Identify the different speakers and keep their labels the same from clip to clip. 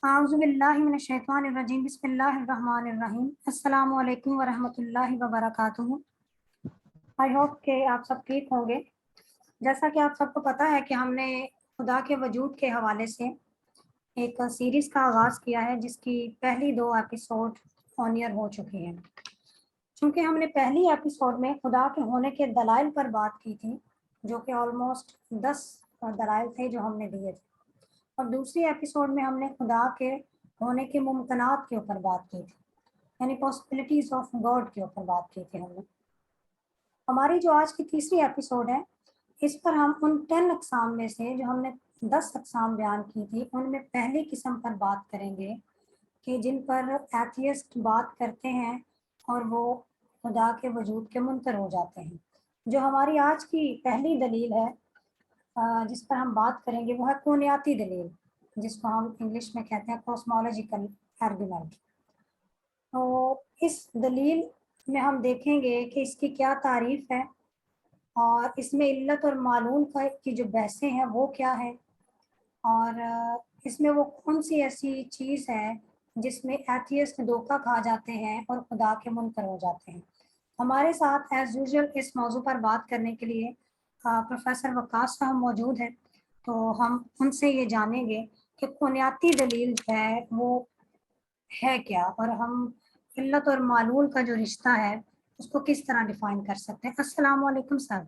Speaker 1: اعوذ باللہ من الشیطان الرجیم بسم اللہ الرحمن الرحیم السلام علیکم ورحمۃ اللہ وبرکاتہ۔ آئی ہوپ کہ آپ سب ٹھیک ہوں گے۔ جیسا کہ آپ سب کو پتہ ہے کہ ہم نے خدا کے وجود کے حوالے سے ایک سیریز کا آغاز کیا ہے جس کی پہلی 2 ایپیسوڈ آن ایئر ہو چکی ہیں۔ چونکہ ہم نے پہلی ایپیسوڈ میں خدا کے ہونے کے دلائل پر بات کی تھی، جو کہ آلموسٹ 10 دلائل تھے جو ہم نے دیے تھے، اور دوسری ایپیسوڈ میں ہم نے خدا کے ہونے کے ممکنات کے اوپر بات کی تھی، یعنی پاسبلٹیز آف گاڈ کے اوپر بات کی تھی ہم نے۔ ہماری جو آج کی تیسری ایپیسوڈ ہے، اس پر ہم ان 10 اقسام میں سے جو ہم نے 10 اقسام بیان کی تھی، ان میں پہلی قسم پر بات کریں گے کہ جن پر ایتھیسٹ بات کرتے ہیں اور وہ خدا کے وجود کے منکر ہو جاتے ہیں۔ جو ہماری آج کی پہلی دلیل ہے جس پر ہم بات کریں گے، وہ ہے کونیاتی دلیل، جس کو ہم انگلش میں کہتے ہیں کاسمولوجیکل آرگومنٹ۔ تو اس دلیل میں ہم دیکھیں گے کہ اس کی کیا تعریف ہے، اور اس میں علت اور معلول کی جو بحثیں ہیں وہ کیا ہے، اور اس میں وہ کون سی ایسی چیز ہے جس میں ایتھیسٹ دھوکہ کھا جاتے ہیں اور خدا کے منکر ہو جاتے ہیں۔ ہمارے ساتھ ایز یوزول اس موضوع پر بات کرنے کے لیے پروفیسر وقاص صاحب موجود ہیں، تو ہم ان سے یہ جانیں گے کہ کونیاتی دلیل ہے وہ ہے کیا، اور ہم علت اور معلول کا جو رشتہ ہے اس کو کس طرح ڈیفائن کر سکتے ہیں۔ السلام علیکم سر۔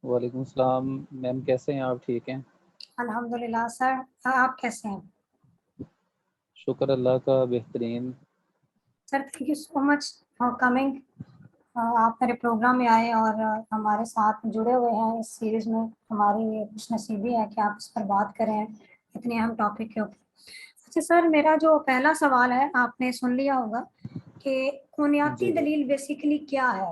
Speaker 2: وعلیکم السلام میم، کیسے ہیں آپ؟ ٹھیک ہیں؟
Speaker 1: الحمدللہ سر، آپ کیسے ہیں؟
Speaker 2: شکر اللہ کا، بہترین۔
Speaker 1: Sir thank you so much for coming. آپ میرے پروگرام میں آئے اور ہمارے ساتھ جڑے ہوئے ہیں اس سیریز میں۔ ہماری یہ خوش نصیبی ہے کہ آپ اس پر بات کریں اتنے اہم ٹاپک کے اوپر۔ اچھا سر، میرا جو پہلا سوال ہے، آپ نے سن لیا ہوگا کہ کونیاتی
Speaker 2: جی
Speaker 1: دلیل بیسیکلی کیا ہے،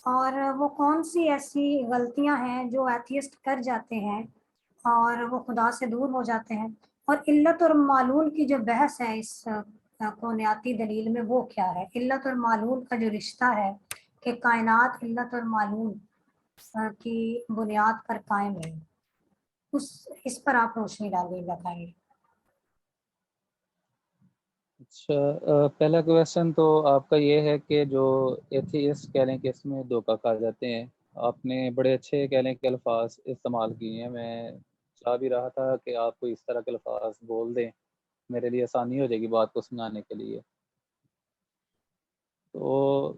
Speaker 1: اور وہ کون سی ایسی غلطیاں ہیں جو ایتھیسٹ کر جاتے ہیں اور وہ خدا سے دور ہو جاتے ہیں، اور علت اور معلول کی جو بحث ہے اس کونیاتی دلیل میں وہ کیا ہے۔ علت اور معلول کا جو رشتہ ہے کہ کائنات علت اور معلول کی بنیاد پر قائم ہے، اس پر آپ روشنی ڈالیں، بتائیں۔
Speaker 2: اچھا، پہلا کویشچن تو آپ کا یہ ہے کہ جو ایتھیسٹ کہہ لیں کہ اس میں دھوکہ کھا جاتے ہیں، آپ نے بڑے اچھے کہہ لیں کہ الفاظ استعمال کیے ہیں۔ میں چاہ بھی رہا تھا کہ آپ کو اس طرح کے الفاظ بول دیں، میرے لیے آسانی ہو جائے گی بات کو سمجھانے کے لیے۔ تو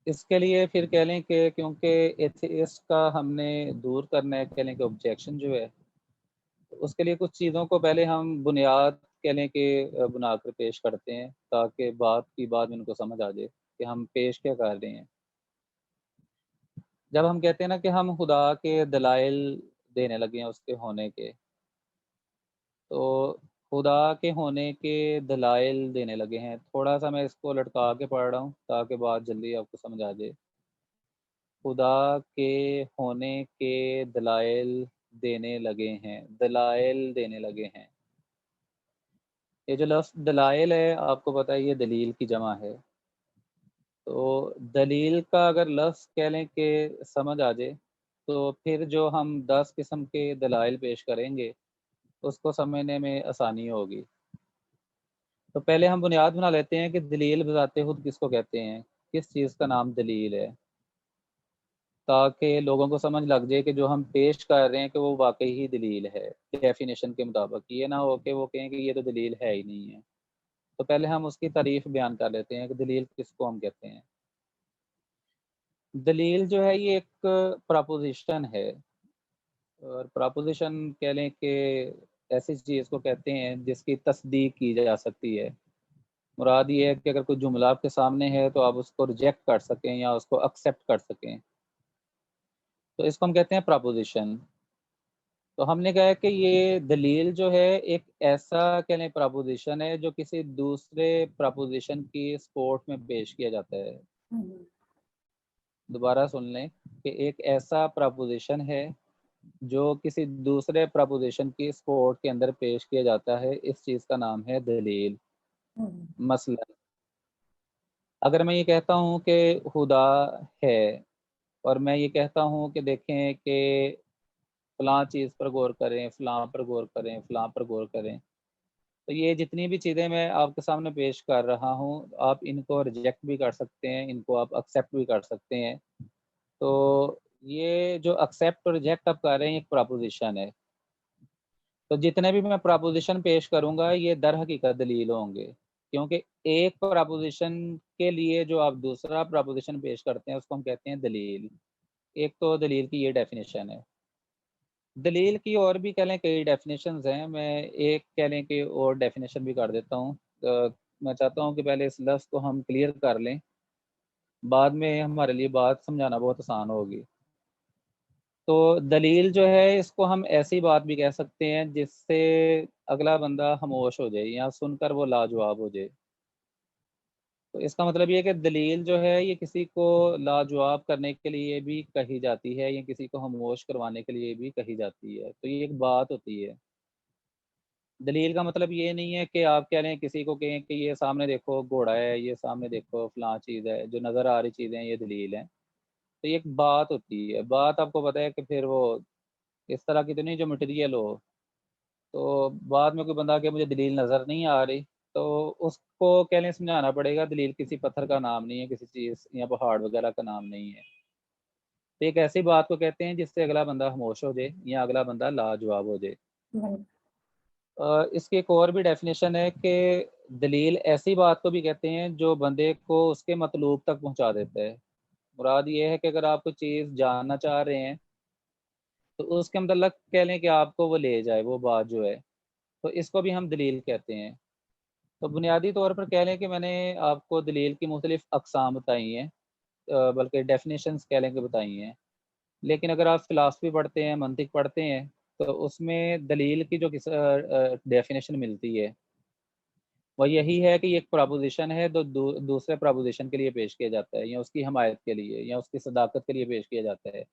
Speaker 2: اس کے لیے پھر کہہ لیں کہ کیونکہ ایتھیسٹ کا ہم نے دور کرنا ہے، کہہ لیں کہ آبجیکشن جو ہے، اس کے لیے کچھ چیزوں کو پہلے ہم بنیاد کہہ لیں کہ بنا کر پیش کرتے ہیں، تاکہ بات کی بعد میں ان کو سمجھ آ جائے کہ ہم پیش کیا کر رہے ہیں۔ جب ہم کہتے ہیں نا کہ ہم خدا کے دلائل دینے لگے ہیں اس کے ہونے کے، تو خدا کے ہونے کے دلائل دینے لگے ہیں، تھوڑا سا میں اس کو لٹکا کے پڑھ رہا ہوں تاکہ بات جلدی آپ کو سمجھ آ جائے۔ خدا کے ہونے کے دلائل دینے لگے ہیں، دلائل دینے لگے ہیں۔ یہ جو لفظ دلائل ہے، آپ کو پتہ ہے یہ دلیل کی جمع ہے۔ تو دلیل کا اگر لفظ کہہ لیں کہ سمجھ آ جائے، تو پھر جو ہم 10 قسم کے دلائل پیش کریں گے اس کو سمجھنے میں آسانی ہوگی۔ تو پہلے ہم بنیاد بنا لیتے ہیں کہ دلیل بذات خود کس کو کہتے ہیں، کس چیز کا نام دلیل ہے، تاکہ لوگوں کو سمجھ لگ جائے کہ جو ہم پیش کر رہے ہیں کہ وہ واقعی ہی دلیل ہے ڈیفینیشن کے مطابق، یہ نہ ہو کہ وہ کہیں کہ یہ تو دلیل ہے ہی نہیں ہے۔ تو پہلے ہم اس کی تعریف بیان کر لیتے ہیں کہ دلیل کس کو ہم کہتے ہیں۔ دلیل جو ہے یہ ایک پراپوزیشن ہے، اور پراپوزیشن کہہ لیں کہ ایسی چیز کو کہتے ہیں جس کی تصدیق کی جا سکتی ہے۔ مراد یہ ہے کہ اگر کوئی جملہ آپ کے سامنے ہے تو آپ اس کو ریجیکٹ کر سکیں یا اس کو ایکسیپٹ کر سکیں، تو اس کو ہم کہتے ہیں پراپوزیشن۔ تو ہم نے کہا کہ یہ دلیل جو ہے ایک ایسا کہہ لیں پراپوزیشن ہے جو کسی دوسرے پراپوزیشن کی سپورٹ میں پیش کیا جاتا ہے۔ دوبارہ سن لیں کہ ایک ایسا پراپوزیشن ہے جو کسی دوسرے پراپوزیشن کی سپورٹ کے اندر پیش کیا جاتا ہے، اس چیز کا نام ہے دلیل۔ مثلا اگر میں یہ کہتا ہوں کہ خدا ہے، اور میں یہ کہتا ہوں کہ دیکھیں کہ فلاں چیز پر غور کریں، فلاں پر غور کریں، فلاں پر غور کریں، تو یہ جتنی بھی چیزیں میں آپ کے سامنے پیش کر رہا ہوں، آپ ان کو ریجیکٹ بھی کر سکتے ہیں، ان کو آپ ایکسیپٹ بھی کر سکتے ہیں۔ تو یہ جو ایکسیپٹ اور ریجیکٹ آپ کر رہے ہیں، ایک پراپوزیشن ہے۔ تو جتنے بھی میں پراپوزیشن پیش کروں گا، یہ در حقیقت دلیل ہوں گے، کیونکہ ایک پراپوزیشن کے لیے جو آپ دوسرا پراپوزیشن پیش کرتے ہیں، اس کو ہم کہتے ہیں دلیل۔ ایک تو دلیل کی یہ ڈیفینیشن ہے۔ دلیل کی اور بھی کہہ لیں کئی ڈیفینیشنز ہیں، میں ایک کہہ لیں کہ اور ڈیفینیشن بھی کر دیتا ہوں۔ میں چاہتا ہوں کہ پہلے اس لفظ کو ہم کلیئر کر لیں، بعد میں ہمارے لیے بات سمجھانا بہت آسان ہوگی۔ تو دلیل جو ہے، اس کو ہم ایسی بات بھی کہہ سکتے ہیں جس سے اگلا بندہ خاموش ہو جائے یا سن کر وہ لاجواب ہو جائے۔ تو اس کا مطلب یہ ہے کہ دلیل جو ہے، یہ کسی کو لاجواب کرنے کے لیے بھی کہی جاتی ہے یا کسی کو خاموش کروانے کے لیے بھی کہی جاتی ہے۔ تو یہ ایک بات ہوتی ہے۔ دلیل کا مطلب یہ نہیں ہے کہ آپ کہہ لیں کسی کو کہیں کہ یہ سامنے دیکھو گھوڑا ہے، یہ سامنے دیکھو فلاں چیز ہے، جو نظر آ رہی چیزیں یہ دلیل ہیں۔ تو یہ ایک بات ہوتی ہے۔ بات آپ کو پتہ ہے کہ پھر وہ اس طرح کی تو نہیں جو مٹیریل ہو۔ تو بعد میں کوئی بندہ کہ مجھے دلیل نظر نہیں آ رہی، تو اس کو کہہ لیں سمجھانا پڑے گا دلیل کسی پتھر کا نام نہیں ہے، کسی چیز یا پہاڑ وغیرہ کا نام نہیں ہے۔ تو ایک ایسی بات کو کہتے ہیں جس سے اگلا بندہ خاموش ہو جائے یا اگلا بندہ لاجواب ہو جائے۔
Speaker 1: بالکل
Speaker 2: اس کی ایک اور بھی ڈیفینیشن ہے کہ دلیل ایسی بات کو بھی کہتے ہیں جو بندے کو اس کے مطلوب تک پہنچا دیتا ہے۔ مراد یہ ہے کہ اگر آپ کوئی چیز جاننا چاہ رہے ہیں تو اس کے متعلق کہہ لیں کہ آپ کو وہ لے جائے وہ بات جو ہے، تو اس کو بھی ہم دلیل کہتے ہیں۔ تو بنیادی طور پر کہہ لیں کہ میں نے آپ کو دلیل کی مختلف اقسام بتائی ہیں، بلکہ ڈیفینیشنز کہہ لیں کہ بتائی ہیں۔ لیکن اگر آپ فلاسفی پڑھتے ہیں، منطق پڑھتے ہیں، تو اس میں دلیل کی جو ڈیفینیشن ملتی ہے وہ یہی ہے کہ یہ ایک پراپوزیشن ہے جو دوسرے پراپوزیشن کے لیے پیش کیا جاتا ہے، یا اس کی حمایت کے لیے یا اس کی صداقت کے لیے پیش کیا جاتا ہے۔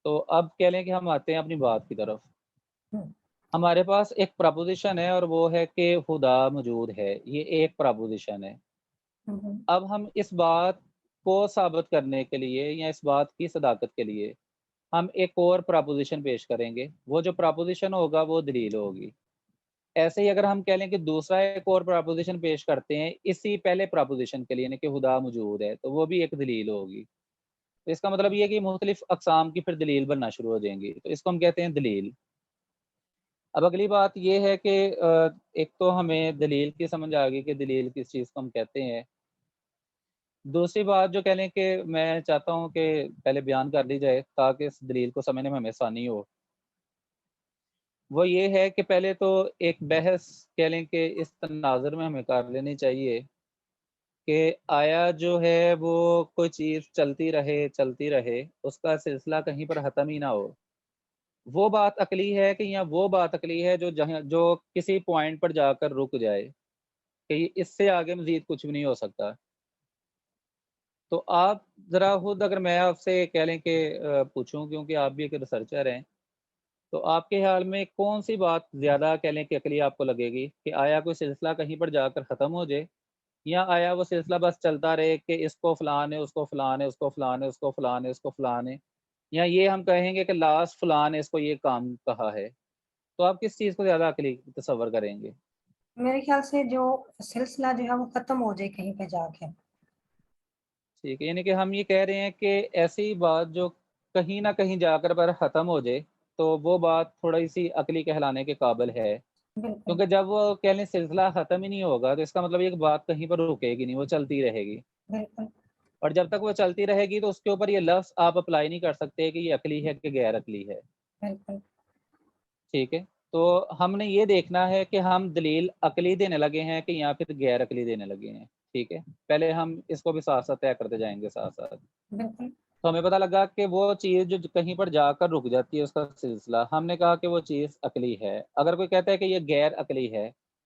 Speaker 2: تو اب کہہ لیں کہ ہم آتے ہیں اپنی بات کی طرف۔
Speaker 1: ہم،
Speaker 2: ہمارے پاس ایک پراپوزیشن ہے اور وہ ہے کہ خدا موجود ہے، یہ ایک پراپوزیشن ہے۔
Speaker 1: ہم،
Speaker 2: اب ہم اس بات کو ثابت کرنے کے لیے یا اس بات کی صداقت کے لیے ہم ایک اور پراپوزیشن پیش کریں گے، وہ جو پراپوزیشن ہوگا وہ دلیل ہوگی۔ ایسے ہی اگر ہم کہہ لیں کہ دوسرا ایک اور پراپوزیشن پیش کرتے ہیں اسی پہلے پراپوزیشن کے لیے، یعنی کہ خدا موجود ہے، تو وہ بھی ایک دلیل ہوگی۔ تو اس کا مطلب یہ ہے کہ مختلف اقسام کی پھر دلیل بننا شروع ہو جائیں گی، تو اس کو ہم کہتے ہیں دلیل۔ اب اگلی بات یہ ہے کہ ایک تو ہمیں دلیل کی سمجھ آ گئی کہ دلیل کس چیز کو ہم کہتے ہیں۔ دوسری بات جو کہہ لیں کہ میں چاہتا ہوں کہ پہلے بیان کر لی جائے تاکہ اس دلیل کو سمجھنے میں ہمیں آسانی ہو، وہ یہ ہے کہ پہلے تو ایک بحث کہہ لیں کہ اس تناظر میں ہمیں کر لینی چاہیے کہ آیا جو ہے وہ کوئی چیز چلتی رہے اس کا سلسلہ کہیں پر ختم ہی نہ ہو، وہ بات عقلی ہے کہ یا وہ بات عقلی ہے جو کسی پوائنٹ پر جا کر رک جائے کہ اس سے آگے مزید کچھ بھی نہیں ہو سکتا۔ تو آپ ذرا خود اگر میں آپ سے کہہ لیں کہ پوچھوں، کیونکہ آپ بھی ایک ریسرچر ہیں، تو آپ کے خیال میں کون سی بات زیادہ کہہ لیں کہ عقلی آپ کو لگے گی کہ آیا کوئی سلسلہ کہیں پر جا کر ختم ہو جائے، یا آیا وہ سلسلہ بس چلتا رہے کہ اس کو فلان ہے، اس کو فلان ہے، اس کو فلان ہے، اس کو فلان ہے، اس کو فلان ہے، یا یہ ہم کہیں گے کہ لاسٹ فلان ہے اس کو یہ کام کہا ہے؟ تو آپ کس چیز کو زیادہ عقلی تصور کریں گے؟
Speaker 1: میرے خیال سے جو سلسلہ جو ہے وہ ختم ہو جائے کہیں پہ جا کے۔
Speaker 2: ٹھیک ہے، یعنی کہ ہم یہ کہہ رہے ہیں کہ ایسی بات جو کہیں نہ کہیں جا کر پر ختم ہو جائے تو وہ بات تھوڑی سی عقلی کہلانے کے قابل ہے،
Speaker 1: بالکل
Speaker 2: کیونکہ جب وہ کہہ لیں سلسلہ ختم ہی نہیں ہوگا تو اس کا مطلب یہ کہ بات کہیں پر رکے گی نہیں، وہ چلتی رہے گی،
Speaker 1: بالکل
Speaker 2: اور جب تک وہ چلتی رہے گی تو اس کے اوپر یہ لفظ آپ اپلائی نہیں کر سکتے کہ یہ عقلی ہے کہ غیر عقلی ہے۔
Speaker 1: بالکل
Speaker 2: ٹھیک ہے، تو ہم نے یہ دیکھنا ہے کہ ہم دلیل عقلی دینے لگے ہیں کہ یا پھر غیر عقلی دینے لگے ہیں۔ ٹھیک ہے، پہلے ہم اس کو بھی ساتھ ساتھ طے کرتے جائیں گے ساتھ ساتھ۔
Speaker 1: بالکل
Speaker 2: تو ہمیں پتہ لگا کہ وہ چیز جو کہیں پر جا کر رک جاتی ہے اس کا سلسلہ، ہم نے کہا کہ وہ چیز عقلی ہے۔ اگر کوئی کہتا ہے کہ یہ غیر عقلی ہے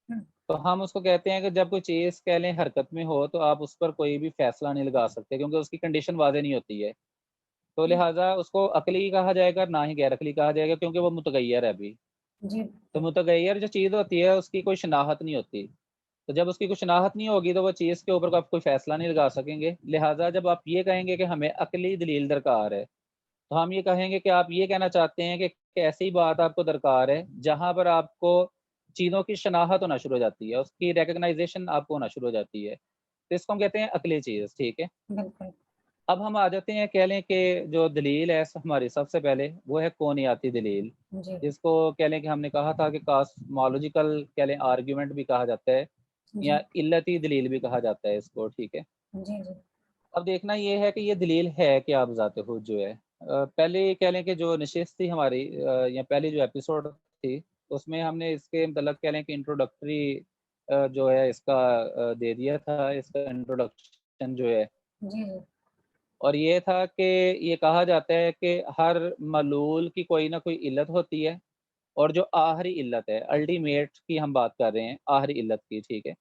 Speaker 1: ہم،
Speaker 2: تو ہم اس کو کہتے ہیں کہ جب کوئی چیز کہہ لیں حرکت میں ہو تو آپ اس پر کوئی بھی فیصلہ نہیں لگا سکتے، کیونکہ اس کی کنڈیشن واضح نہیں ہوتی ہے، تو لہٰذا اس کو عقلی کہا جائے گا، نہ ہی غیر عقلی کہا جائے گا، کیونکہ وہ متغیر ہے ابھی۔
Speaker 1: جی
Speaker 2: تو
Speaker 1: بالکل
Speaker 2: متغیر جو چیز ہوتی ہے اس کی کوئی شناخت نہیں ہوتی، تو جب اس کی کوئی شناخت نہیں ہوگی تو وہ چیز کے اوپر آپ کوئی فیصلہ نہیں لگا سکیں گے۔ لہٰذا جب آپ یہ کہیں گے کہ ہمیں عقلی دلیل درکار ہے تو ہم یہ کہیں گے کہ آپ یہ کہنا چاہتے ہیں کہ ایسی بات آپ کو درکار ہے جہاں پر آپ کو چیزوں کی شناخت ہونا شروع ہو جاتی ہے، اس کی ریکگنائزیشن آپ کو ہونا شروع ہو جاتی ہے، تو اس کو ہم کہتے ہیں عقلی چیز، ٹھیک ہے؟
Speaker 1: بالکل
Speaker 2: اب ہم آ جاتے ہیں، کہہ لیں کہ جو دلیل ہے ہماری سب سے پہلے وہ ہے کونیاتی دلیل،
Speaker 1: جی
Speaker 2: جس کو کہہ لیں کہ ہم نے کہا تھا کہ کاسمولوجیکل کہہ لیں آرگیومنٹ بھی کہا جاتا ہے،
Speaker 1: جی
Speaker 2: یا علتی دلیل بھی کہا جاتا ہے اس کو، ٹھیک ہے؟
Speaker 1: جی جی
Speaker 2: اب دیکھنا یہ ہے کہ یہ دلیل ہے کیا بذات خود جو ہے، پہلے کہہ لیں کہ جو نشست تھی ہماری، یا پہلی جو ایپیسوڈ تھی، اس میں ہم نے اس کے متعلق کہہ لیں کہ انٹروڈکٹری جو ہے اس کا دے دیا تھا، اس کا انٹروڈکشن جو ہے،
Speaker 1: جی جی
Speaker 2: اور یہ تھا کہ یہ کہا جاتا ہے کہ ہر معلول کی کوئی نہ کوئی علت ہوتی ہے، اور جو آخری علت ہے، الٹیمیٹ کی ہم بات کر رہے ہیں، آخری علت کی، ٹھیک ہے؟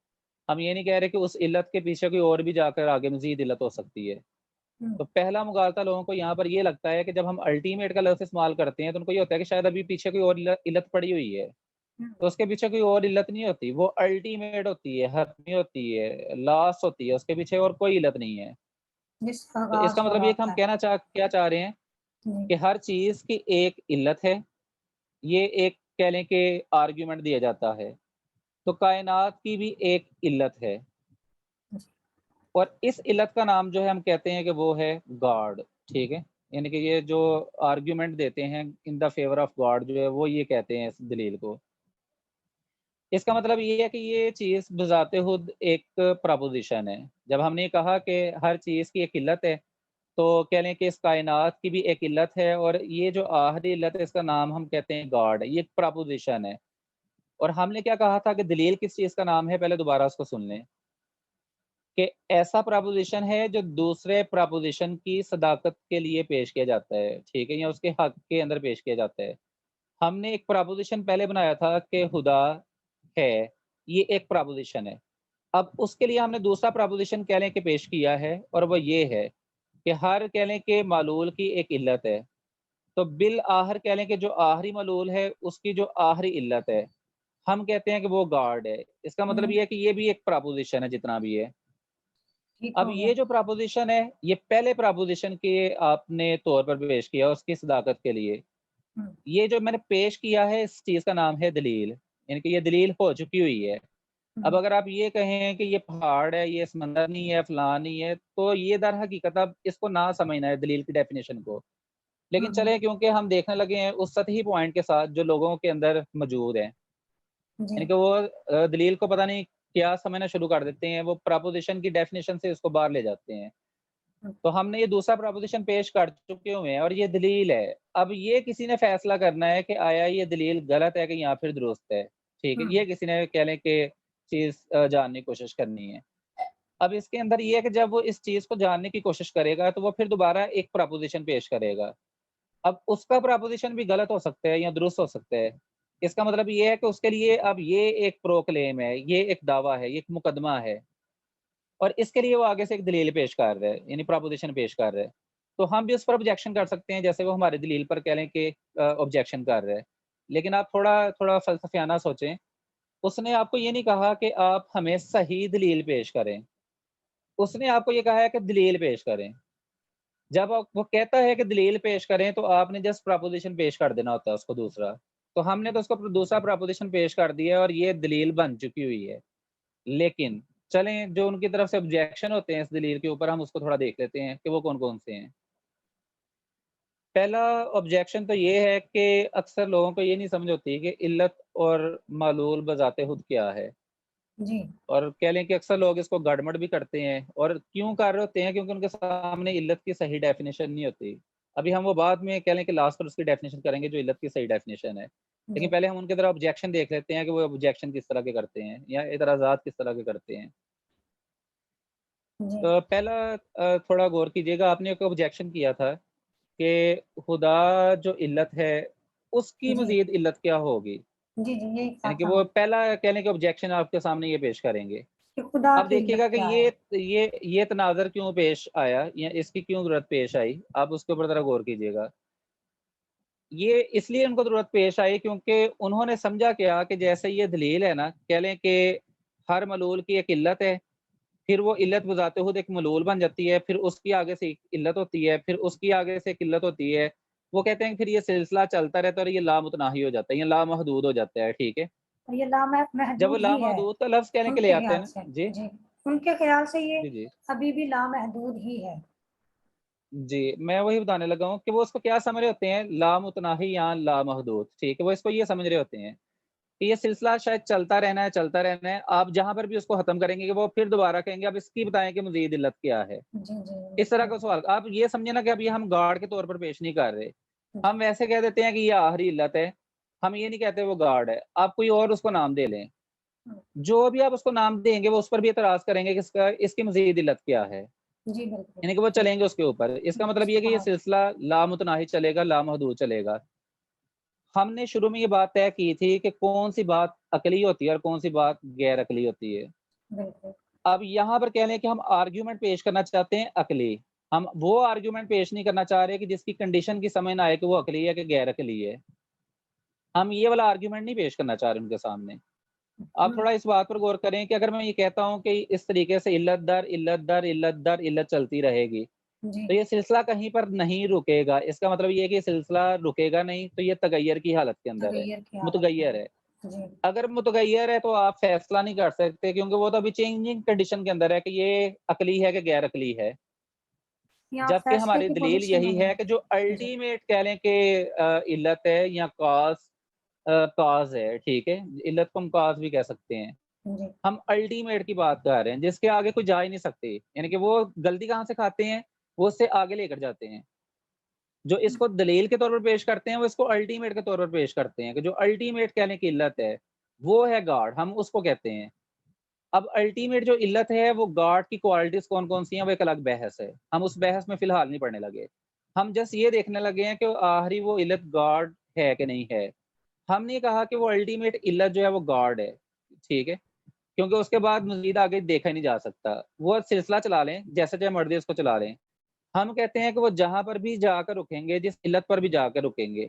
Speaker 2: ہم یہ نہیں کہہ رہے کہ اس علت کے پیچھے کوئی اور بھی جا کر آگے مزید علت ہو سکتی ہے۔
Speaker 1: ہوں،
Speaker 2: تو پہلا مغالطہ لوگوں کو یہاں پر یہ لگتا ہے کہ جب ہم الٹیمیٹ کا لفظ استعمال کرتے ہیں تو ان کو یہ ہوتا ہے کہ شاید ابھی پیچھے کوئی اور علت پڑی ہوئی ہے،
Speaker 1: ہوں،
Speaker 2: تو اس کے پیچھے کوئی اور علت نہیں ہوتی، وہ الٹیمیٹ ہوتی ہے، حتمی ہوتی ہے، لاسٹ ہوتی ہے، اس کے پیچھے اور کوئی علت نہیں ہے۔
Speaker 1: جس کا
Speaker 2: تو اس کا
Speaker 1: آغاز ہو
Speaker 2: مطلب
Speaker 1: رہا
Speaker 2: یہ کہ ہم
Speaker 1: ہوتا ہے
Speaker 2: کیا چاہ رہے ہیں
Speaker 1: جی
Speaker 2: کہ ہر چیز کی ایک علت ہے، یہ ایک کہہ لیں کہ آرگیومنٹ دیا جاتا ہے، تو کائنات کی بھی ایک علت ہے،
Speaker 1: جی
Speaker 2: اور اس علت کا نام جو ہے ہم کہتے ہیں کہ وہ ہے گاڈ، ٹھیک ہے؟ یعنی کہ یہ جو آرگیومنٹ دیتے ہیں ان دا فیور آف گاڈ جو ہے وہ یہ کہتے ہیں اس دلیل کو۔ اس کا مطلب یہ ہے کہ یہ چیز بذات خود ایک پراپوزیشن ہے۔ جب ہم نے کہا کہ ہر چیز کی ایک علت ہے، تو کہہ لیں کہ اس کائنات کی بھی ایک علت ہے، اور یہ جو آخری علت ہے اس کا نام ہم کہتے ہیں گاڈ، یہ ایک پراپوزیشن ہے۔ اور ہم نے کیا کہا تھا کہ دلیل کس چیز کا نام ہے، پہلے دوبارہ اس کو سن لیں، کہ ایسا پراپوزیشن ہے جو دوسرے پراپوزیشن کی صداقت کے لیے پیش کیا جاتا ہے، ٹھیک ہے، یا اس کے حق کے اندر پیش کیا جاتا ہے۔ ہم نے ایک پراپوزیشن پہلے بنایا تھا کہ خدا ہے، یہ ایک پراپوزیشن ہے۔ اب اس کے لیے ہم نے دوسرا پراپوزیشن کہہ لیں کہ پیش کیا ہے، اور وہ یہ ہے کہ ہر کہہ لیں کہ معلول کی ایک علت ہے، تو بالآخر کہہ لیں کہ جو آخری معلول ہے اس کی جو آخری علت ہے ہم کہتے ہیں کہ وہ گاڈ ہے۔ اس کا مطلب
Speaker 1: ہوں،
Speaker 2: یہ ہے کہ یہ بھی ایک پراپوزیشن ہے جتنا بھی ہے۔
Speaker 1: ٹھیک
Speaker 2: اب
Speaker 1: ہو گیا
Speaker 2: یہ جو پراپوزیشن ہے یہ پہلے پراپوزیشن کے آپ نے طور پر پیش کیا اس کی صداقت کے لیے،
Speaker 1: ہوں،
Speaker 2: یہ جو میں نے پیش کیا ہے اس چیز کا نام ہے دلیل، یعنی کہ یہ دلیل ہو چکی ہوئی ہے۔ اب
Speaker 1: ہوں،
Speaker 2: اگر آپ یہ کہیں کہ یہ پہاڑ ہے، یہ سمندر نہیں ہے، فلان نہیں ہے، تو یہ در حقیقت اب اس کو نہ سمجھنا ہے دلیل کی ڈیفینیشن کو، لیکن
Speaker 1: ہوں،
Speaker 2: چلیں کیونکہ ہم دیکھنے لگے ہیں اس سطحی پوائنٹ کے ساتھ جو لوگوں کے اندر موجود ہیں،
Speaker 1: جی
Speaker 2: یعنی کہ وہ دلیل کو پتہ نہیں کیا سمجھنا شروع کر دیتے ہیں، وہ پراپوزیشن کی ڈیفینیشن سے اس کو باہر لے جاتے ہیں۔
Speaker 1: ہوں،
Speaker 2: تو ہم نے یہ دوسرا پراپوزیشن پیش کر چکے ہوئے ہیں اور یہ دلیل ہے۔ اب یہ کسی نے فیصلہ کرنا ہے کہ آیا یہ دلیل غلط ہے کہ یا پھر درست ہے، ٹھیک ہے؟
Speaker 1: ہوں،
Speaker 2: یہ کسی نے کہہ لیں کہ چیز جاننے کی کوشش کرنی ہے۔ اب اس کے اندر یہ ہے کہ جب وہ اس چیز کو جاننے کی کوشش کرے گا تو وہ پھر دوبارہ ایک پراپوزیشن پیش کرے گا۔ اب اس کا پراپوزیشن بھی غلط ہو سکتا ہے یا درست ہو سکتا ہے۔ اس کا مطلب یہ ہے کہ اس کے لیے اب یہ ایک پروکلیم ہے، یہ ایک دعویٰ ہے، یہ ایک مقدمہ ہے، اور اس کے لیے وہ آگے سے ایک دلیل پیش کر رہا ہے، یعنی پراپوزیشن پیش کر رہا ہے۔ تو ہم بھی اس پر آبجیکشن کر سکتے ہیں جیسے وہ ہماری دلیل پر کہہ لیں کہ آبجیکشن کر رہا ہے، لیکن آپ تھوڑا تھوڑا فلسفیانہ سوچیں۔ اس نے آپ کو یہ نہیں کہا کہ آپ ہمیں صحیح دلیل پیش کریں، اس نے آپ کو یہ کہا ہے کہ دلیل پیش کریں۔ جب وہ کہتا ہے کہ دلیل پیش کریں تو آپ نے جسٹ پراپوزیشن پیش کر دینا ہوتا ہے اس کو دوسرا، تو ہم نے تو اس کو دوسرا پراپوزیشن پیش کر دیا ہے اور یہ دلیل بن چکی ہوئی ہے۔ لیکن چلیں جو ان کی طرف سے آبجیکشن ہوتے ہیں اس دلیل کے اوپر ہم اس کو تھوڑا دیکھ لیتے ہیں کہ وہ کون کون سے ہیں۔ پہلا آبجیکشن تو یہ ہے کہ اکثر لوگوں کو یہ نہیں سمجھ ہوتی کہ علت اور معلول بذات خود کیا ہے،
Speaker 1: جی
Speaker 2: اور کہہ لیں کہ اکثر لوگ اس کو گڑبڑ بھی کرتے ہیں، اور کیوں کر رہے ہوتے ہیں کیونکہ ان کے سامنے علت کی صحیح ڈیفینیشن نہیں ہوتی۔ ابھی ہم وہ بعد میں کہہ لیں کہ لاسٹ پر اس کی ڈیفینیشن کریں گے جو علت کی صحیح ڈیفینیشن ہے،
Speaker 1: جی
Speaker 2: لیکن پہلے ہم ان کی طرح آبجیکشن دیکھ لیتے ہیں کہ وہ آبجیکشن کس طرح کے کرتے ہیں یا اعتراضات کس طرح کے کرتے ہیں۔
Speaker 1: جی
Speaker 2: پہلا تھوڑا غور کیجیے گا، آپ نے ایک آبجیکشن کیا تھا کہ خدا جو علت ہے اس کی
Speaker 1: جی
Speaker 2: مزید علت کیا ہوگی،
Speaker 1: جی جی یہی
Speaker 2: یعنی
Speaker 1: تھا
Speaker 2: کہ وہ
Speaker 1: ہم
Speaker 2: پہلا کہنے کے آبجیکشن آپ کے سامنے یہ پیش کریں گے۔
Speaker 1: کہ خدا
Speaker 2: اب
Speaker 1: کی
Speaker 2: دیکھیے
Speaker 1: علت
Speaker 2: گا کہ
Speaker 1: کیا ہے
Speaker 2: یہ تناظر کیوں پیش آیا یا اس کی کیوں ضرورت پیش آئی، آپ اس کے اوپر ذرا غور کیجیے گا۔ یہ اس لیے ان کو ضرورت پیش آئی کیونکہ انہوں نے سمجھا کیا کہ جیسے یہ دلیل ہے نا، کہہ لیں کہ ہر معلول کی ایک علت ہے، پھر وہ علت بذات خود ایک معلول بن جاتی ہے، پھر اس کی آگے سے ایک علت ہوتی ہے، پھر اس کی آگے سے ایک علت ہوتی ہے، وہ کہتے ہیں کہ پھر یہ سلسلہ چلتا رہتا ہے اور یہ لامتناہی ہو جاتا ہے یا لامحدود ہو جاتا ہے، ٹھیک ہے؟
Speaker 1: یہ
Speaker 2: جب وہ
Speaker 1: لامحدود ہی ہے
Speaker 2: لامحدود کا لفظ کہنے
Speaker 1: ان
Speaker 2: کے لیے
Speaker 1: کے
Speaker 2: آتے ہیں
Speaker 1: خیال
Speaker 2: نا،
Speaker 1: سے،
Speaker 2: جی
Speaker 1: جی ان کے خیال سے یہ
Speaker 2: جی جی
Speaker 1: ابھی بھی لامحدود ہی ہے۔
Speaker 2: جی، میں وہی بتانے لگا ہوں کہ وہ اس کو کیا سمجھ رہے ہوتے ہیں، لامتناہی یا لامحدود، ٹھیک ہے، وہ اس کو یہ سمجھ رہے ہوتے ہیں کہ یہ سلسلہ شاید چلتا رہنا ہے چلتا رہنا ہے، آپ جہاں پر بھی اس کو ختم کریں گے کہ وہ پھر دوبارہ کہیں گے اب اس کی بتائیں کہ مزید علت کیا ہے۔
Speaker 1: جی جی
Speaker 2: اس طرح کا
Speaker 1: بالکل،
Speaker 2: سوال آپ یہ سمجھے نا کہ اب یہ ہم گاڑ کے طور پر پیش نہیں کر رہے،
Speaker 1: جی
Speaker 2: ہم ویسے کہہ دیتے ہیں کہ یہ آخری علت ہے، ہم یہ نہیں کہتے وہ گاڑ ہے، آپ کوئی اور اس کو نام دے لیں، جو بھی آپ اس کو نام دیں گے وہ اس پر بھی اعتراض کریں گے کہ اس کی مزید علت کیا ہے،
Speaker 1: جی بالکل،
Speaker 2: یعنی کہ وہ
Speaker 1: جی
Speaker 2: چلیں گے اس کے اوپر۔ اس کا مطلب یہ ہے کہ یہ
Speaker 1: سبحان
Speaker 2: سلسلہ لامتناہی چلے گا، لامحدود چلے گا۔ ہم نے شروع میں یہ بات طے کی تھی کہ کون سی بات عقلی ہوتی ہے اور کون سی بات غیر عقلی ہوتی ہے۔
Speaker 1: بالکل،
Speaker 2: اب یہاں پر کہہ لیں کہ ہم آرگیومنٹ پیش کرنا چاہتے ہیں عقلی، ہم وہ آرگیومنٹ پیش نہیں کرنا چاہ رہے کہ جس کی کنڈیشن کی سمجھ نہ آئے کہ وہ عقلی ہے کہ غیر عقلی ہے، ہم یہ والا آرگیومنٹ نہیں پیش کرنا چاہ رہے ان کے سامنے۔ آپ تھوڑا اس بات پر غور کریں کہ اگر میں یہ کہتا ہوں کہ اس طریقے سے علت در علت در علت در علت چلتی رہے گی
Speaker 1: جی
Speaker 2: تو یہ سلسلہ کہیں پر نہیں رکے گا، اس کا مطلب یہ ہے کہ یہ سلسلہ رکے گا نہیں، تو یہ تغیر کی حالت کے اندر ہے،
Speaker 1: تغیر کی حالت
Speaker 2: متغیر ہے۔
Speaker 1: میں، جی
Speaker 2: اگر متغیر ہے تو آپ فیصلہ نہیں کر سکتے کیونکہ وہ تو ابھی چینجنگ کنڈیشن کے اندر ہے کہ یہ عقلی ہے کہ غیر عقلی ہے،
Speaker 1: یا آپ
Speaker 2: جبکہ
Speaker 1: فیصلے
Speaker 2: ہماری
Speaker 1: کی
Speaker 2: دلیل
Speaker 1: پوزیشن میں
Speaker 2: یہی ہے
Speaker 1: نہیں
Speaker 2: کہ جو
Speaker 1: ہیں۔ جی
Speaker 2: الٹیمیٹ کہہ لیں کہ علت ہے یا کاز ہے، ٹھیک ہے، علت کو ہم کاز بھی کہہ سکتے ہیں،
Speaker 1: جی
Speaker 2: ہم الٹیمیٹ کی بات کر رہے ہیں جس کے آگے کوئی جا ہی نہیں سکتے، یعنی کہ وہ غلطی کہاں سے کھاتے ہیں، وہ اس سے آگے لے کر جاتے ہیں، جو اس کو دلیل کے طور پر پیش کرتے ہیں وہ اس کو الٹیمیٹ کے طور پر پیش کرتے ہیں کہ جو الٹیمیٹ کہنے کی علت ہے وہ ہے گاڈ، ہم اس کو کہتے ہیں۔ اب الٹیمیٹ جو علت ہے وہ گاڈ کی کوالٹیز کون کون سی ہیں وہ ایک الگ بحث ہے، ہم اس بحث میں فی الحال نہیں پڑھنے لگے، ہم جس یہ دیکھنے لگے ہیں کہ آخری وہ علت گاڈ ہے کہ نہیں ہے۔ ہم نے کہا کہ وہ الٹیمیٹ علت جو ہے وہ گاڈ ہے، ٹھیک ہے، کیونکہ اس کے بعد مزید آگے دیکھا ہی نہیں جا سکتا، وہ سلسلہ چلا لیں جیسے چاہے مرضی اس کو چلا لیں، ہم کہتے ہیں کہ وہ جہاں پر بھی جا کر رکیں گے، جس علت پر بھی جا کر رکیں گے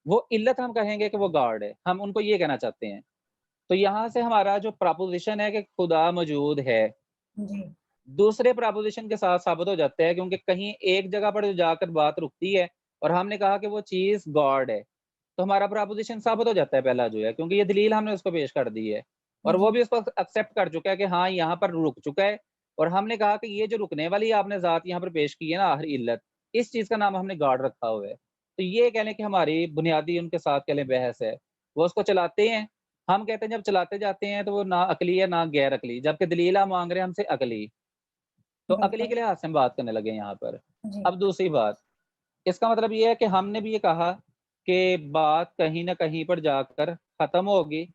Speaker 2: وہ علت ہم کہیں گے کہ وہ گاڈ ہے، ہم ان کو یہ کہنا چاہتے ہیں۔ تو یہاں سے ہمارا جو پراپوزیشن ہے کہ خدا موجود ہے
Speaker 1: جی
Speaker 2: دوسرے پراپوزیشن کے ساتھ ثابت ہو جاتا ہے، کیونکہ کہیں ایک جگہ پر جا کر بات رکتی ہے اور ہم نے کہا کہ وہ چیز گاڈ ہے تو ہمارا پراپوزیشن ثابت ہو جاتا ہے پہلا جو ہے، کیونکہ یہ دلیل ہم نے اس کو پیش کر دی ہے اور وہ
Speaker 1: جی
Speaker 2: بھی اس کو ایکسیپٹ کر چکا ہے کہ ہاں یہاں پر رک چکا ہے، اور ہم نے کہا کہ یہ جو رکنے والی آپ نے ذات یہاں پر پیش کی ہے نا آخری علت، اس چیز کا نام ہم نے گاڈ رکھا ہوا ہے۔ تو یہ کہہ لیں کہ ہماری بنیادی ان کے ساتھ کہہ لیں بحث ہے، وہ اس کو چلاتے ہیں، ہم کہتے ہیں جب چلاتے جاتے ہیں تو وہ نہ عقلی ہے نہ غیر عقلی، جبکہ دلیل ہم مانگ رہے ہیں ہم سے عقلی، تو عقلی
Speaker 1: بالکل،
Speaker 2: کے لحاظ سے ہم بات کرنے لگے یہاں پر۔
Speaker 1: جی
Speaker 2: اب دوسری بات، اس کا مطلب یہ ہے کہ ہم نے بھی یہ کہا کہ بات کہیں نہ کہیں پر جا کر ختم ہوگی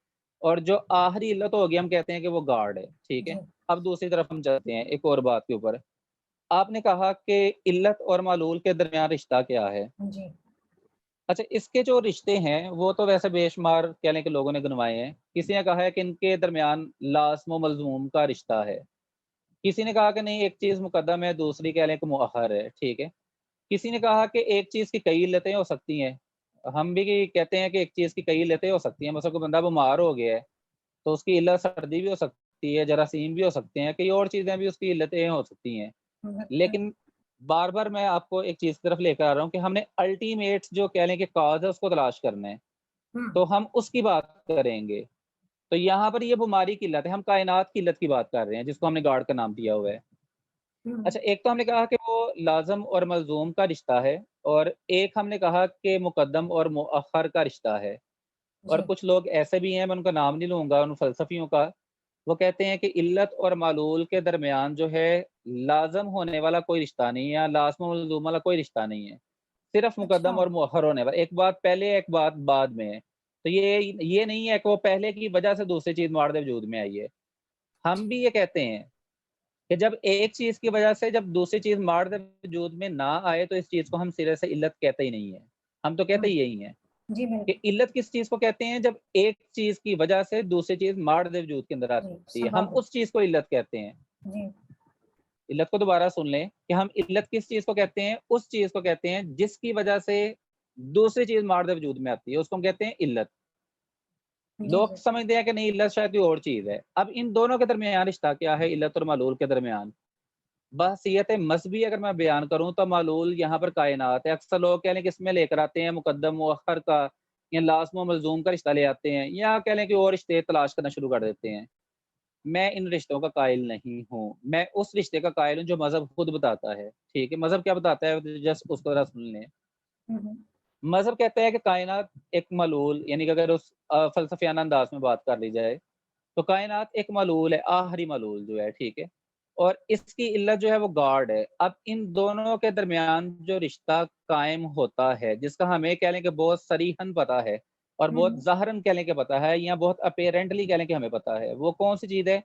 Speaker 2: اور جو آخری علت ہوگی ہم کہتے ہیں کہ وہ گاڈ ہے، ٹھیک ہے۔
Speaker 1: جی
Speaker 2: اب دوسری طرف ہم چلتے ہیں ایک اور بات کے اوپر، آپ نے کہا کہ علت اور معلول کے درمیان رشتہ کیا ہے۔
Speaker 1: جی
Speaker 2: اچھا، اس کے جو رشتے ہیں وہ تو ویسے بے شمار کہہ لیں کہ لوگوں نے گنوائے ہیں، کسی نے کہا ہے کہ ان کے درمیان لازم و ملزوم کا رشتہ ہے، کسی نے کہا کہ نہیں ایک چیز مقدم ہے دوسری کہہ لیں کہ مؤخر ہے، ٹھیک ہے، کسی نے کہا کہ ایک چیز کی کئی علتیں ہو سکتی ہیں، ہم بھی کہتے ہیں کہ ایک چیز کی کئی علتیں ہو سکتی ہیں، مثلا کوئی بندہ بیمار ہو گیا ہے تو اس کی علت سردی بھی ہو سکتی ہے، جراثیم بھی ہو سکتے ہیں، کئی اور چیزیں بھی اس کی علتیں ہو سکتی ہیں،
Speaker 1: بالکل،
Speaker 2: لیکن بار بار میں آپ کو ایک چیز کی طرف لے کر آ رہا ہوں کہ ہم نے الٹیمیٹ جو کہہ لیں کہ کاز ہے اس کو تلاش کرنا ہے، تو ہم اس کی بات کریں گے۔ تو یہاں پر یہ بیماری کی علت ہے، ہم کائنات کی علت کی بات کر رہے ہیں جس کو ہم نے گاڈ کا نام دیا ہوا ہے۔ اچھا، ایک تو ہم نے کہا کہ وہ لازم اور ملزوم کا رشتہ ہے، اور ایک ہم نے کہا کہ مقدم اور مؤخر کا رشتہ ہے، اور
Speaker 1: جی
Speaker 2: کچھ لوگ ایسے بھی ہیں میں ان کا نام نہیں لوں گا ان فلسفیوں کا، وہ کہتے ہیں کہ علت اور معلول کے درمیان جو ہے لازم ہونے والا کوئی رشتہ نہیں ہے، لازم و ملزوم والا کوئی رشتہ نہیں ہے، صرف
Speaker 1: اچھا
Speaker 2: مقدم اور مؤخر ہونے والا، ایک بات پہلے ایک بات بعد میں ہے۔ تو یہ نہیں ہے کہ وہ پہلے کی وجہ سے دوسری چیز مارد وجود میں آئی ہے، ہم بھی یہ کہتے ہیں کہ جب ایک چیز کی وجہ سے جب دوسری چیز مارد وجود میں نہ آئے تو اس چیز کو ہم سرے سے علت کہتے ہی نہیں ہے، ہم تو کہتے ہی یہی ہیں
Speaker 1: جی
Speaker 2: کہ
Speaker 1: بالکل،
Speaker 2: علت کس چیز کو کہتے ہیں، جب ایک چیز کی وجہ سے دوسری چیز مارد وجود کے اندر
Speaker 1: جی
Speaker 2: آتی ہے ہم
Speaker 1: سبب،
Speaker 2: اس چیز کو علت کہتے ہیں۔
Speaker 1: جی
Speaker 2: علت کو دوبارہ سن لیں کہ ہم علت کس چیز کو کہتے ہیں، اس چیز کو کہتے ہیں جس کی وجہ سے دوسری چیز مارد وجود میں آتی ہے اس کو ہم کہتے ہیں علت۔
Speaker 1: جی
Speaker 2: لوگ
Speaker 1: جی
Speaker 2: سمجھتے ہیں کہ نہیں علت شاید کوئی اور چیز ہے، اب ان دونوں کے درمیان رشتہ کیا ہے، علت اور معلول کے درمیان بحثیت مذہبی اگر میں بیان کروں تو معلول یہاں پر کائنات ہے، اکثر لوگ کہنے کہ اس میں لے کر آتے ہیں مقدم مؤخر کا یا لازم و ملزوم کا رشتہ لے آتے ہیں، یا کہہ لیں کہ اور رشتے تلاش کرنا شروع کر دیتے ہیں، میں ان رشتوں کا قائل نہیں ہوں، میں اس رشتے کا قائل ہوں جو مذہب خود بتاتا ہے، ٹھیک ہے؟ مذہب کیا بتاتا ہے جسٹ اس کو ذرا سن لیں۔
Speaker 1: ہوں،
Speaker 2: مذہب کہتا ہے کہ کائنات ایک معلول، یعنی کہ اگر اس فلسفیانہ انداز میں بات کر لی جائے تو کائنات ایک معلول ہے، آخری معلول جو ہے، ٹھیک ہے؟ اور اس کی علت جو ہے وہ گاڈ ہے۔ اب ان دونوں کے درمیان جو رشتہ قائم ہوتا ہے، جس کا ہمیں کہہ لیں کہ بہت صریحاً پتہ ہے اور بہت
Speaker 1: ہوں،
Speaker 2: ظاہراً کہہ لیں کہ پتہ ہے، یا بہت اپیرنٹلی کہہ لیں کہ ہمیں پتہ ہے، وہ کون سی چیز ہے؟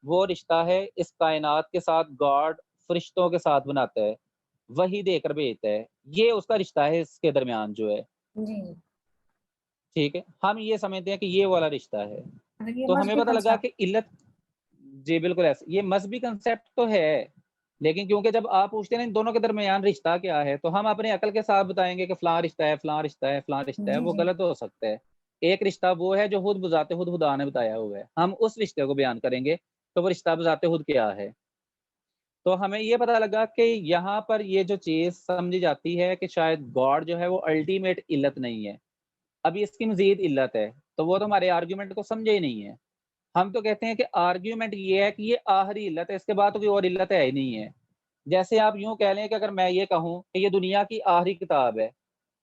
Speaker 2: وہ رشتہ ہے اس کائنات کے ساتھ گاڈ فرشتوں کے ساتھ بناتا ہے، وحی دے کر بھیجتا ہے، یہ اس کا رشتہ ہے اس کے درمیان جو ہے،
Speaker 1: جی جی،
Speaker 2: ٹھیک ہے؟ ہم یہ سمجھتے ہیں کہ یہ والا رشتہ ہے۔
Speaker 1: مطلب یہ
Speaker 2: تو ہمیں
Speaker 1: مذہبی
Speaker 2: پتہ لگا
Speaker 1: کنسپٹ۔
Speaker 2: کہ علت، جی بالکل ایسے یہ مذہبی کنسیپٹ تو ہے، لیکن کیونکہ جب آپ پوچھتے ہیں نا ان دونوں کے درمیان رشتہ کیا ہے، تو ہم اپنے عقل کے ساتھ بتائیں گے کہ فلاں رشتہ ہے، فلاں رشتہ ہے، فلاں رشتہ ہے،
Speaker 1: جی
Speaker 2: وہ
Speaker 1: جی،
Speaker 2: غلط ہو سکتا ہے۔ ایک رشتہ وہ ہے جو خود بذات خود خدا نے بتایا ہوا ہے، ہم اس رشتے کو بیان کریں گے، تو وہ رشتہ بذات خود کیا ہے۔ تو ہمیں یہ پتہ لگا کہ یہاں پر یہ جو چیز سمجھی جاتی ہے کہ شاید گاڈ جو ہے وہ الٹیمیٹ علت نہیں ہے، ابھی اس کی مزید علت ہے، تو وہ تو ہمارے آرگیومنٹ کو سمجھے ہی نہیں ہے۔ ہم تو کہتے ہیں کہ آرگیومنٹ یہ ہے کہ یہ آخری علت ہے، اس کے بعد تو کوئی اور علت ہے ہی نہیں ہے۔ جیسے آپ یوں کہہ لیں کہ اگر میں یہ کہوں کہ یہ دنیا کی آخری کتاب ہے،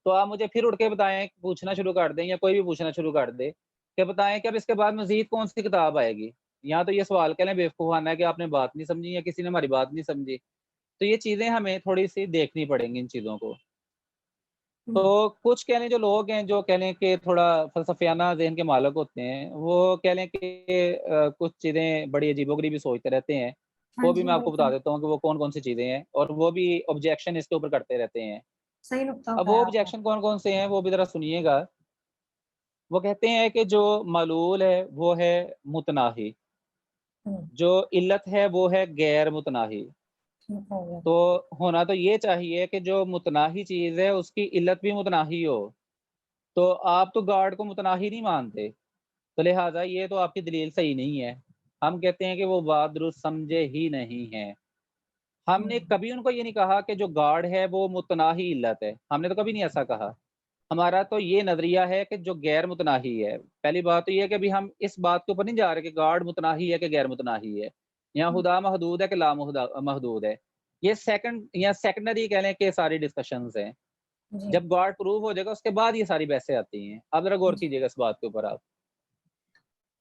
Speaker 2: تو آپ مجھے پھر اٹھ کے بتائیں، پوچھنا شروع کر دیں، یا کوئی بھی پوچھنا شروع کر دے کہ بتائیں کہ اب اس کے بعد مزید کون سی کتاب آئے گی؟ یا تو یہ سوال کہہ لیں بیوقوفانہ ہے کہ آپ نے بات نہیں سمجھی یا کسی نے ہماری بات نہیں سمجھی۔ تو یہ چیزیں ہمیں تھوڑی سی دیکھنی پڑیں گی ان چیزوں کو۔ تو
Speaker 1: ہوں،
Speaker 2: کچھ کہہ لیں جو لوگ ہیں جو کہہ لیں کہ تھوڑا فلسفیانہ ذہن کے مالک ہوتے ہیں، وہ کہہ لیں کہ کچھ چیزیں بڑی عجیب و غریبی سوچتے رہتے ہیں،
Speaker 1: ہاں
Speaker 2: وہ بھی
Speaker 1: جی
Speaker 2: میں آپ کو بتا
Speaker 1: بالکل،
Speaker 2: دیتا ہوں کہ وہ کون-کون سی چیزیں ہیں، اور وہ بھی آبجیکشن اس کے اوپر کرتے رہتے ہیں۔
Speaker 1: صحیح نقطہ
Speaker 2: اب وہ
Speaker 1: اٹھایا آپ نے۔
Speaker 2: آبجیکشن کون-کون سے ہیں وہ بھی ذرا سنیے گا۔ وہ کہتے ہیں کہ جو معلول ہے وہ ہے متناہی،
Speaker 1: ہوں،
Speaker 2: جو علت ہے وہ ہے غیر متناہی۔
Speaker 1: ٹھیک ہو گیا۔
Speaker 2: تو ہونا تو یہ چاہیے کہ جو متناہی چیز ہے اس کی علت بھی متناہی ہو۔ تو آپ تو گاڈ کو متناہی نہیں مانتے، تو لہٰذا یہ تو آپ کی دلیل صحیح نہیں ہے۔ ہم کہتے ہیں کہ وہ بات درست سمجھے ہی نہیں ہیں۔ ہم
Speaker 1: ہوں،
Speaker 2: نے کبھی ان کو یہ نہیں کہا کہ جو گاڈ ہے وہ متناہی علت ہے، ہم نے تو کبھی نہیں ایسا کہا۔ ہمارا تو یہ نظریہ ہے کہ جو غیر متناہی ہے، پہلی بات تو یہ ہے کہ ابھی ہم اس بات کے اوپر نہیں جا رہے کہ گاڈ متناہی ہے کہ غیر متناہی ہے، یا
Speaker 1: ہوں،
Speaker 2: خدا محدود ہے کہ محدود ہے۔ یہ سیکنڈ یا سیکنڈری کہہ لیں کہ ساری ڈسکشنز ہیں۔
Speaker 1: جی
Speaker 2: جب گاڈ پروو ہو جائے گا اس کے بعد یہ ساری بحثیں آتی ہیں۔ اب ذرا غور
Speaker 1: جی،
Speaker 2: کیجیے گا اس بات کے اوپر آپ۔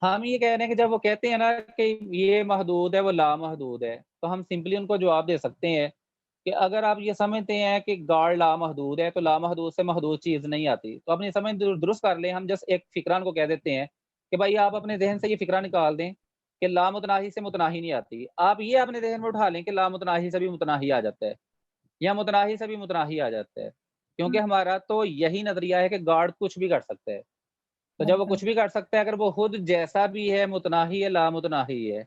Speaker 2: ہم یہ کہہ رہے ہیں کہ جب وہ کہتے ہیں نا کہ یہ محدود ہے وہ لامحدود ہے، تو ہم سمپلی ان کو جواب دے سکتے ہیں کہ اگر آپ یہ سمجھتے ہیں کہ گاڈ لامحدود ہے تو لامحدود سے محدود چیز نہیں آتی، تو اپنی سمجھ درست کر لیں۔ ہم جس ایک فکران کو کہہ دیتے ہیں کہ بھائی آپ اپنے ذہن سے یہ فکرہ نکال دیں کہ لامتناہی سے متناہی نہیں آتی، آپ یہ اپنے ذہن میں اٹھا لیں کہ لامتناہی سے بھی متناہی آ جاتا ہے، یا متناہی سے بھی متناہی آ جاتا ہے، کیونکہ
Speaker 1: ہوں،
Speaker 2: ہمارا تو یہی نظریہ ہے کہ گاڈ کچھ بھی کر سکتا ہے۔ تو جب وہ
Speaker 1: بالکل،
Speaker 2: کچھ بھی کر سکتا ہے، اگر وہ خود جیسا بھی ہے، متناہی ہے، لامتناہی ہے،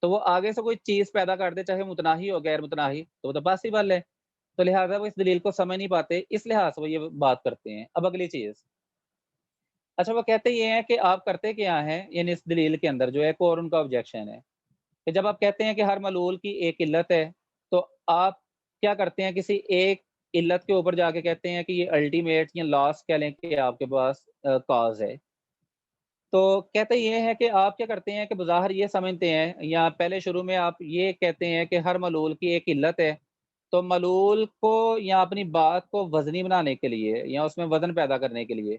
Speaker 2: تو وہ آگے سے کوئی چیز پیدا کر دے، چاہے متناہی ہو غیر متناہی، تو وہ تو پاسبل ہے۔ تو لہٰذا وہ اس دلیل کو سمجھ نہیں پاتے، اس لحاظ سے وہ یہ بات کرتے ہیں۔ اب اگلی چیز، اچھا وہ کہتے یہ ہیں کہ آپ کرتے کیا ہیں، یعنی اس دلیل کے اندر جو ہے ایک اور ان کا آبجیکشن ہے کہ جب آپ کہتے ہیں کہ ہر معلول کی ایک علت ہے، تو آپ کیا کرتے ہیں، کسی ایک علت کے اوپر جا کے کہتے ہیں کہ یہ الٹیمیٹ یا لاسٹ کہہ لیں کہ آپ کے پاس کاز ہے۔ تو کہتے یہ ہے کہ آپ کیا کرتے ہیں کہ بظاہر یہ سمجھتے ہیں، یا پہلے شروع میں آپ یہ کہتے ہیں کہ ہر معلول کی ایک علت ہے، تو معلول کو یا اپنی بات کو وزنی بنانے کے لیے یا اس میں وزن پیدا کرنے کے لیے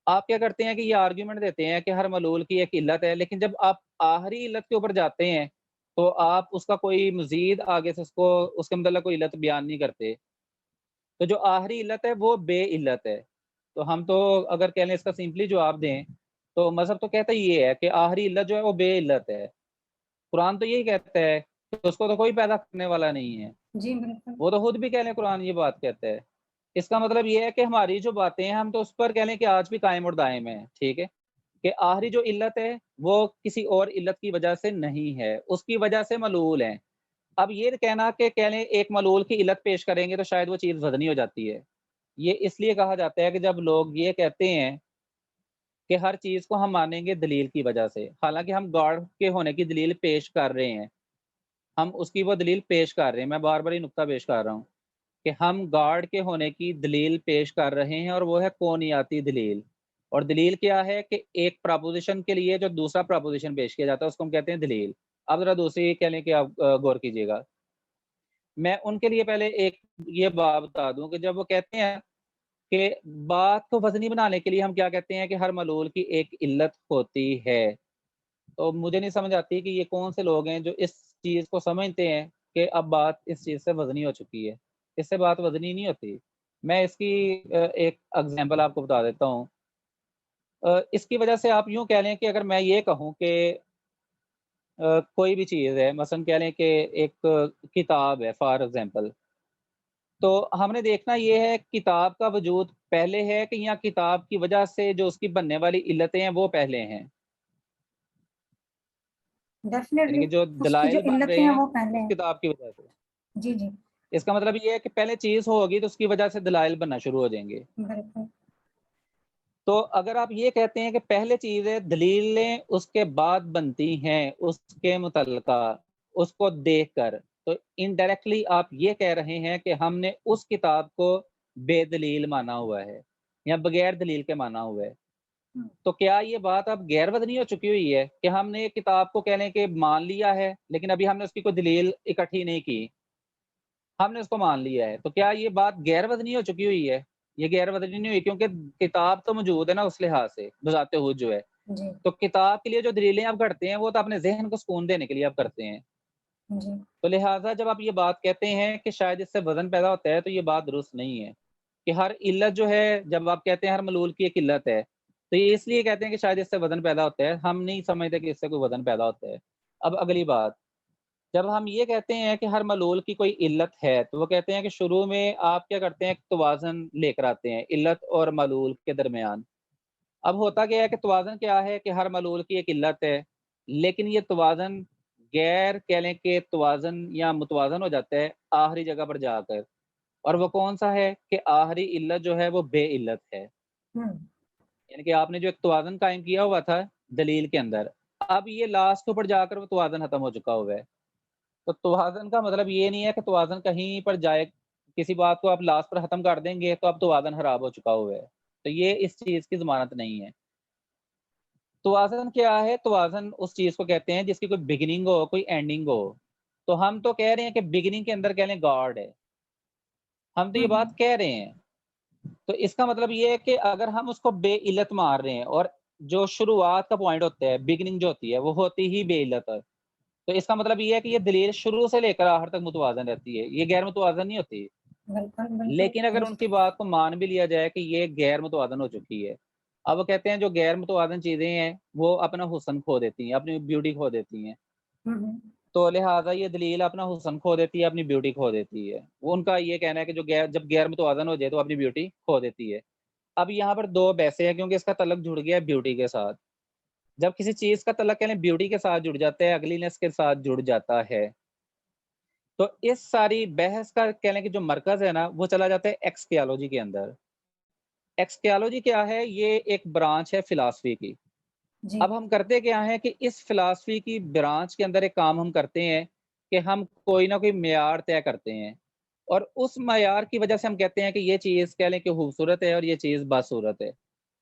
Speaker 2: آپ کیا کرتے ہیں کہ یہ آرگیومنٹ دیتے ہیں کہ ہر معلول کی ایک علت ہے، لیکن جب آپ آخری علت کے اوپر جاتے ہیں تو آپ اس کا کوئی مزید آگے سے اس کے متعلق کوئی علت بیان نہیں کرتے۔ تو جو آخری علت ہے وہ بے علت ہے۔ تو ہم تو اگر کہہ لیں اس کا سمپلی جواب دیں تو مذہب تو کہتا یہ ہے کہ آخری علت جو ہے وہ بے علت ہے۔ قرآن تو یہی کہتا ہے کہ اس کو تو کوئی پیدا کرنے والا نہیں ہے،
Speaker 1: جی بالکل،
Speaker 2: وہ تو خود بھی کہہ لیں قرآن یہ بات کہتا ہے۔ اس کا مطلب یہ ہے کہ ہماری جو باتیں ہیں ہم تو اس پر کہہ لیں کہ آج بھی قائم اور دائم ہیں، ٹھیک ہے؟ کہ آخری جو علت ہے وہ کسی اور علت کی وجہ سے نہیں ہے، اس کی وجہ سے معلول ہے۔ اب یہ کہنا کہ کہہ لیں ایک معلول کی علت پیش کریں گے تو شاید وہ چیز وزنی ہو جاتی ہے، یہ اس لیے کہا جاتا ہے کہ جب لوگ یہ کہتے ہیں کہ ہر چیز کو ہم مانیں گے دلیل کی وجہ سے، حالانکہ ہم گاڈ کے ہونے کی دلیل پیش کر رہے ہیں، ہم اس کی وہ دلیل پیش کر رہے ہیں، میں بار بار یہ نقطہ پیش کر رہا ہوں کہ ہم گاڈ کے ہونے کی دلیل پیش کر رہے ہیں، اور وہ ہے کونیاتی دلیل۔ اور دلیل کیا ہے کہ ایک پراپوزیشن کے لیے جو دوسرا پراپوزیشن پیش کیا جاتا ہے اس کو ہم کہتے ہیں دلیل. اب ذرا دوسری کہہ لیں کہ آپ غور کیجیے گا. میں ان کے لیے پہلے ایک یہ بات بتا دوں کہ جب وہ کہتے ہیں کہ بات کو وزنی بنانے کے لیے ہم کیا کہتے ہیں کہ ہر معلول کی ایک علت ہوتی ہے، تو مجھے نہیں سمجھ آتی کہ یہ کون سے لوگ ہیں جو اس چیز کو سمجھتے ہیں کہ اب بات اس چیز سے وزنی ہو چکی ہے. اس سے بات وزنی نہیں ہوتی. میں اس کی ایک ایگزامپل آپ کو بتا دیتا ہوں. اس کی وجہ سے آپ یوں کہہ لیں کہ اگر میں یہ کہوں کہ کوئی بھی چیز ہے، مثلا کہہ لیں کہ ایک کتاب ہے فار ایگزامپل، تو ہم نے دیکھنا یہ ہے کتاب کا وجود پہلے ہے کہ یا کتاب کی وجہ سے جو اس کی بننے والی علتیں ہیں وہ پہلے ہیں. یعنی
Speaker 1: ڈیفینیٹلی
Speaker 2: کہ جو
Speaker 1: اس کی جو
Speaker 2: دلائل بن
Speaker 1: علتیں
Speaker 2: رہے
Speaker 1: ہیں
Speaker 2: ہیں
Speaker 1: وہ پہلے
Speaker 2: اس
Speaker 1: ہیں.
Speaker 2: کتاب کی وجہ سے.
Speaker 1: جی جی
Speaker 2: اس کا مطلب یہ ہے کہ پہلے چیز ہوگی تو اس کی وجہ سے دلائل بننا شروع ہو جائیں گے.
Speaker 1: بالکل.
Speaker 2: تو اگر آپ یہ کہتے ہیں کہ پہلے چیزیں دلیلیں اس کے بعد بنتی ہیں اس کے متعلقہ اس کو دیکھ کر، تو انڈائریکٹلی آپ یہ کہہ رہے ہیں کہ ہم نے اس کتاب کو بے دلیل مانا ہوا ہے یا بغیر دلیل کے مانا ہوا ہے. تو کیا یہ بات اب غیر وزنی ہو چکی ہوئی ہے کہ ہم نے کتاب کو کہنے کے مان لیا ہے لیکن ابھی ہم نے اس کی کوئی دلیل اکٹھی نہیں کی، ہم نے اس کو مان لیا ہے، تو کیا یہ بات غیر وزنی ہو چکی ہوئی ہے؟ یہ غیر وزنی نہیں ہوئی کیونکہ کتاب تو موجود ہے نا اس لحاظ سے بذات خود جو ہے.
Speaker 1: جی
Speaker 2: تو کتاب کے لیے جو دلیلیں آپ کرتے ہیں وہ تو اپنے ذہن کو سکون دینے کے لیے آپ کرتے ہیں.
Speaker 1: جی
Speaker 2: تو لہٰذا جب آپ یہ بات کہتے ہیں کہ شاید اس سے وزن پیدا ہوتا ہے تو یہ بات درست نہیں ہے کہ ہر علت جو ہے، جب آپ کہتے ہیں ہر معلول کی ایک علت ہے تو یہ اس لیے کہتے ہیں کہ شاید اس سے وزن پیدا ہوتا ہے. ہم نہیں سمجھتے کہ اس سے کوئی وزن پیدا ہوتا ہے. اب اگلی بات، جب ہم یہ کہتے ہیں کہ ہر معلول کی کوئی علت ہے تو وہ کہتے ہیں کہ شروع میں آپ کیا کرتے ہیں، ایک توازن لے کر آتے ہیں علت اور معلول کے درمیان. اب ہوتا کیا ہے کہ توازن کیا ہے کہ ہر معلول کی ایک علت ہے لیکن یہ توازن غیر کہہ لیں کہ توازن یا متوازن ہو جاتا ہے آخری جگہ پر جا کر. اور وہ کون سا ہے کہ آخری علت جو ہے وہ بے علت ہے. یعنی کہ آپ نے جو ایک توازن قائم کیا ہوا تھا دلیل کے اندر، اب یہ لاسٹ پر جا کر وہ توازن ختم ہو چکا ہوا ہے. تو توازن کا مطلب یہ نہیں ہے کہ توازن کہیں پر جائے، کسی بات کو آپ لاسٹ پر ختم کر دیں گے تو اب توازن خراب ہو چکا ہوا ہے. تو یہ اس چیز کی ضمانت نہیں ہے. توازن کیا ہے؟ توازن اس چیز کو کہتے ہیں جس کی کوئی بگننگ ہو کوئی اینڈنگ ہو. تو ہم تو کہہ رہے ہیں کہ بگننگ کے اندر کہہ لیں گاڈ ہے، ہم تو یہ بات کہہ رہے ہیں. تو اس کا مطلب یہ ہے کہ اگر ہم اس کو بے علت مار رہے ہیں اور جو شروعات کا پوائنٹ ہوتا ہے بگننگ جو ہوتی ہے وہ ہوتی ہی بے علت ہے، تو اس کا مطلب یہ ہے کہ یہ دلیل شروع سے لے کر آخر تک متوازن رہتی ہے، یہ غیر متوازن نہیں ہوتی.
Speaker 1: بالکل بالکل
Speaker 2: لیکن اگر ان
Speaker 1: درست.
Speaker 2: کی بات کو مان بھی لیا جائے کہ یہ غیر متوازن ہو چکی ہے، اب وہ کہتے ہیں جو غیر متوازن چیزیں ہیں وہ اپنا حسن کھو دیتی ہیں، اپنی بیوٹی کھو دیتی ہیں. تو لہٰذا یہ دلیل اپنا حسن کھو دیتی ہے، اپنی بیوٹی کھو دیتی ہے. وہ ان کا یہ کہنا ہے کہ جو جب غیر متوازن ہو جائے تو اپنی بیوٹی کھو دیتی ہے. اب یہاں پر دو بحثیں ہیں کیونکہ اس کا تعلق جڑ گیا ہے بیوٹی کے ساتھ. جب کسی چیز کا تعلق کہنے بیوٹی کے ساتھ جڑ جاتا ہے، اگلینس کے ساتھ جڑ جاتا ہے، تو اس ساری بحث کا کہنے کہ جو مرکز ہے نا وہ چلا جاتا ہے ایکسکیالوجی کے اندر. ایکسکیالوجی کیا ہے؟ یہ ایک برانچ ہے فلاسفی کی.
Speaker 1: جی
Speaker 2: اب ہم کرتے کیا ہیں کہ اس فلاسفی کی برانچ کے اندر ایک کام ہم کرتے ہیں کہ ہم کوئی نہ کوئی معیار طے کرتے ہیں اور اس معیار کی وجہ سے ہم کہتے ہیں کہ یہ چیز کہہ لیں کہ خوبصورت ہے اور یہ چیز بدصورت ہے.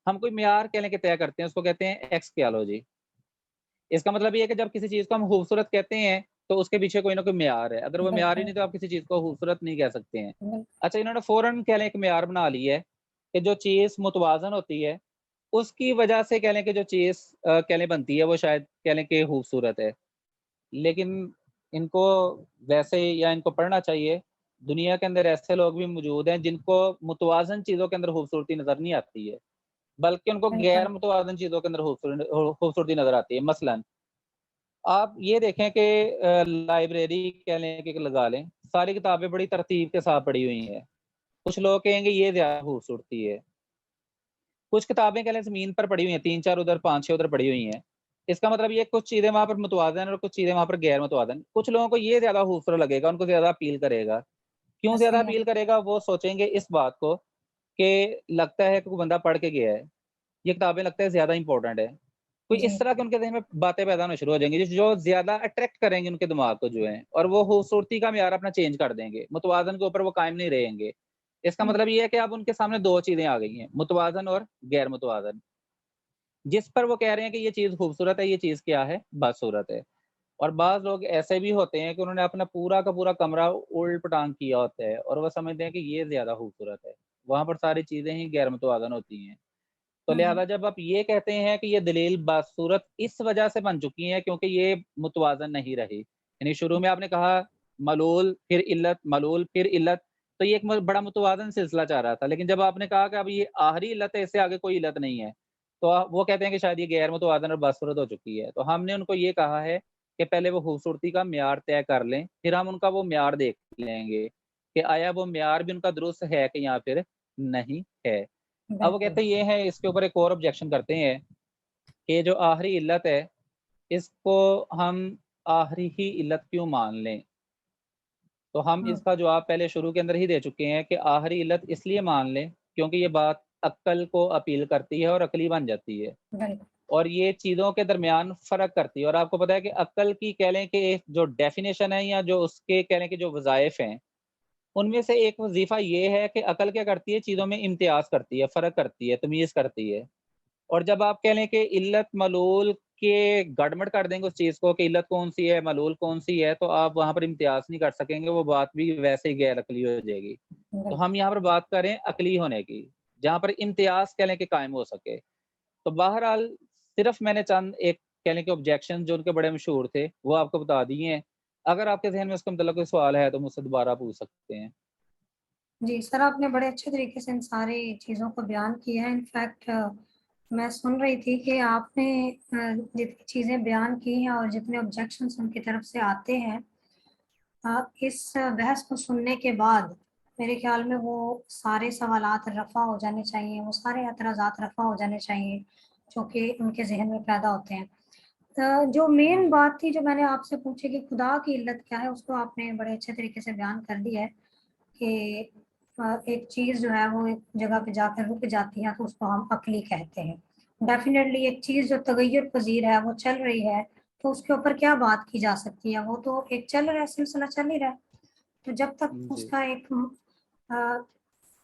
Speaker 2: ہم کوئی معیار کہہ لیں کہ طے کرتے ہیں، اس کو کہتے ہیں ایکسکیالوجی. اس کا مطلب یہ ہے کہ جب کسی چیز کو ہم خوبصورت کہتے ہیں تو اس کے پیچھے کوئی نہ کوئی معیار ہے، اگر وہ معیار ہی
Speaker 1: بالکل
Speaker 2: نہیں تو آپ کسی چیز کو خوبصورت نہیں کہہ سکتے ہیں.
Speaker 1: بالکل.
Speaker 2: اچھا، انہوں نے فوراً کہہ لیں ایک معیار بنا لی ہے کہ جو چیز متوازن ہوتی ہے اس کی وجہ سے کہہ لیں کہ جو چیز کہہ لیں بنتی ہے وہ شاید کہہ لیں کہ خوبصورت ہے. لیکن ان کو ویسے یا ان کو پڑھنا چاہیے، دنیا کے اندر ایسے لوگ بھی موجود ہیں جن کو متوازن چیزوں کے اندر خوبصورتی نظر نہیں آتی ہے بلکہ ان کو
Speaker 1: بالکل
Speaker 2: غیر متوازن چیزوں کے اندر خوبصورتی نظر آتی ہے. مثلاً آپ یہ دیکھیں کہ لائبریری کہہ لیں کہ لگا لیں، ساری کتابیں بڑی ترتیب کے ساتھ پڑھی ہوئی ہیں. کچھ لوگ کہیں گے یہ زیادہ خوبصورتی ہے. کچھ کتابیں کہہ لیں زمین پر پڑھی ہوئی ہیں، 3 4 ادھر 5 6 ادھر پڑھی ہوئی ہیں. اس کا مطلب یہ کچھ چیزیں وہاں پر متوازن اور کچھ چیزیں وہاں پر غیر متوازن. کچھ لوگوں کو یہ زیادہ خوبصورت لگے گا، ان کو زیادہ اپیل کرے گا. کیوں زیادہ
Speaker 1: صحیح ہے.
Speaker 2: اپیل کرے گا؟ وہ سوچیں گے اس بات کو کہ لگتا ہے کہ کوئی بندہ پڑھ کے گیا ہے، یہ کتابیں لگتا ہے زیادہ امپورٹنٹ ہے. کوئی اس
Speaker 1: جی
Speaker 2: طرح کے ان کے ذہن میں باتیں پیدا ہونا شروع ہو جائیں گی جو زیادہ اٹریکٹ کریں گے ان کے دماغ کو جو ہے، اور وہ خوبصورتی کا معیار اپنا چینج کر دیں گے، متوازن کے اوپر وہ قائم نہیں رہیں گے. اس کا مطلب یہ ہے کہ اب ان کے سامنے دو چیزیں آ گئی ہیں، متوازن اور غیر متوازن. جس پر وہ کہہ رہے ہیں کہ یہ چیز خوبصورت ہے، یہ چیز کیا ہے؟ بدصورت ہے۔ اور بعض لوگ ایسے بھی ہوتے ہیں کہ انہوں نے اپنا پورا کا پورا کمرہ الٹ پٹانگ کیا ہوتا ہے اور وہ سمجھتے ہیں کہ یہ زیادہ خوبصورت ہے، وہاں پر ساری چیزیں ہی غیر متوازن ہوتی ہیں۔ تو
Speaker 1: ہوں،
Speaker 2: لہٰذا جب آپ یہ کہتے ہیں کہ یہ دلیل بدصورت اس وجہ سے بن چکی ہے کیونکہ یہ متوازن نہیں رہی، یعنی شروع میں آپ نے کہا ملول پھر علت، تو یہ ایک بڑا متوازن سلسلہ چاہ رہا تھا، لیکن جب آپ نے کہا کہ اب یہ آخری علت ہے، اس سے آگے کوئی علت نہیں ہے، تو وہ کہتے ہیں کہ شاید یہ غیر متوازن اور بدصورت ہو چکی ہے۔ تو ہم نے ان کو یہ کہا ہے کہ پہلے وہ خوبصورتی کا معیار طے کر لیں، پھر ہم ان کا وہ معیار دیکھ لیں گے کہ آیا وہ معیار بھی ان کا درست ہے کہ یا پھر نہیں ہے۔ اب وہ
Speaker 1: بالکل
Speaker 2: کہتے ہیں یہ ہے، اس کے اوپر ایک اور آبجیکشن کرتے ہیں کہ جو آخری علت ہے اس کو ہم آخری ہی علت کیوں مان لیں؟ تو ہم
Speaker 1: ہاں
Speaker 2: اس کا جواب پہلے شروع کے اندر ہی دے چکے ہیں کہ آخری علت اس لیے مان لیں کیونکہ یہ بات عقل کو اپیل کرتی ہے اور عقلی بن جاتی ہے،
Speaker 1: بالکل
Speaker 2: اور یہ چیزوں کے درمیان فرق کرتی ہے۔ اور آپ کو پتہ ہے کہ عقل کی کہہ لیں کہ ایک جو ڈیفینیشن ہے یا جو اس کے کہہ لیں کہ جو وظائف ہیں، ان میں سے ایک وظیفہ یہ ہے کہ عقل کیا کرتی ہے؟ چیزوں میں امتیاز کرتی ہے، فرق کرتی ہے، تمیز کرتی ہے۔ اور جب آپ کہہ لیں کہ علت ملول کے گڑبڑ کر دیں گے اس چیز کو کہ علت کون سی ہے، ملول کون سی ہے، تو آپ وہاں پر امتیاز نہیں کر سکیں گے، وہ بات بھی ویسے ہی غیر عقلی ہو جائے گی۔
Speaker 1: بالکل
Speaker 2: تو ہم یہاں پر بات کریں عقلی ہونے کی، جہاں پر امتیاز کہہ لیں کہ قائم ہو سکے۔ تو بہرحال صرف میں نے چند ایک کہہ لیں کہ آبجیکشن جو ان کے بڑے مشہور تھے وہ آپ کو بتا دیے ہیں۔ اگر آپ کے ذہن میں اس کے متعلق کوئی سوال ہے تو مجھ سے دوبارہ پوچھ سکتے ہیں۔
Speaker 1: جی سر، آپ نے بڑے اچھے طریقے سے ان ساری چیزوں کو بیان کیا ہے۔ انفیکٹ میں سن رہی تھی کہ آپ نے جتنی چیزیں بیان کی ہیں اور جتنے آبجیکشنس ان کی طرف سے آتے ہیں، اس بحث کو سننے کے بعد میرے خیال میں وہ سارے سوالات رفع ہو جانے چاہیے، وہ سارے اعتراضات رفع ہو جانے چاہیے جو کہ ان کے ذہن میں پیدا ہوتے ہیں۔ جو مین
Speaker 2: جی
Speaker 1: بات تھی جو میں نے آپ سے پوچھی کہ خدا کی علت کیا ہے، اس کو آپ نے بڑے اچھے طریقے سے بیان کر دی ہے کہ ایک چیز جو ہے وہ ایک جگہ پہ جا کر رک جاتی ہے تو اس کو ہم عقلی کہتے ہیں۔ ڈیفینیٹلی ایک چیز جو تغیر پذیر ہے، وہ چل رہی ہے، تو اس کے اوپر کیا بات کی جا سکتی ہے؟ وہ تو ایک چل رہا ہے، سلسلہ چل ہی رہا ہے۔ تو جب تک اس
Speaker 2: جی
Speaker 1: کا ایک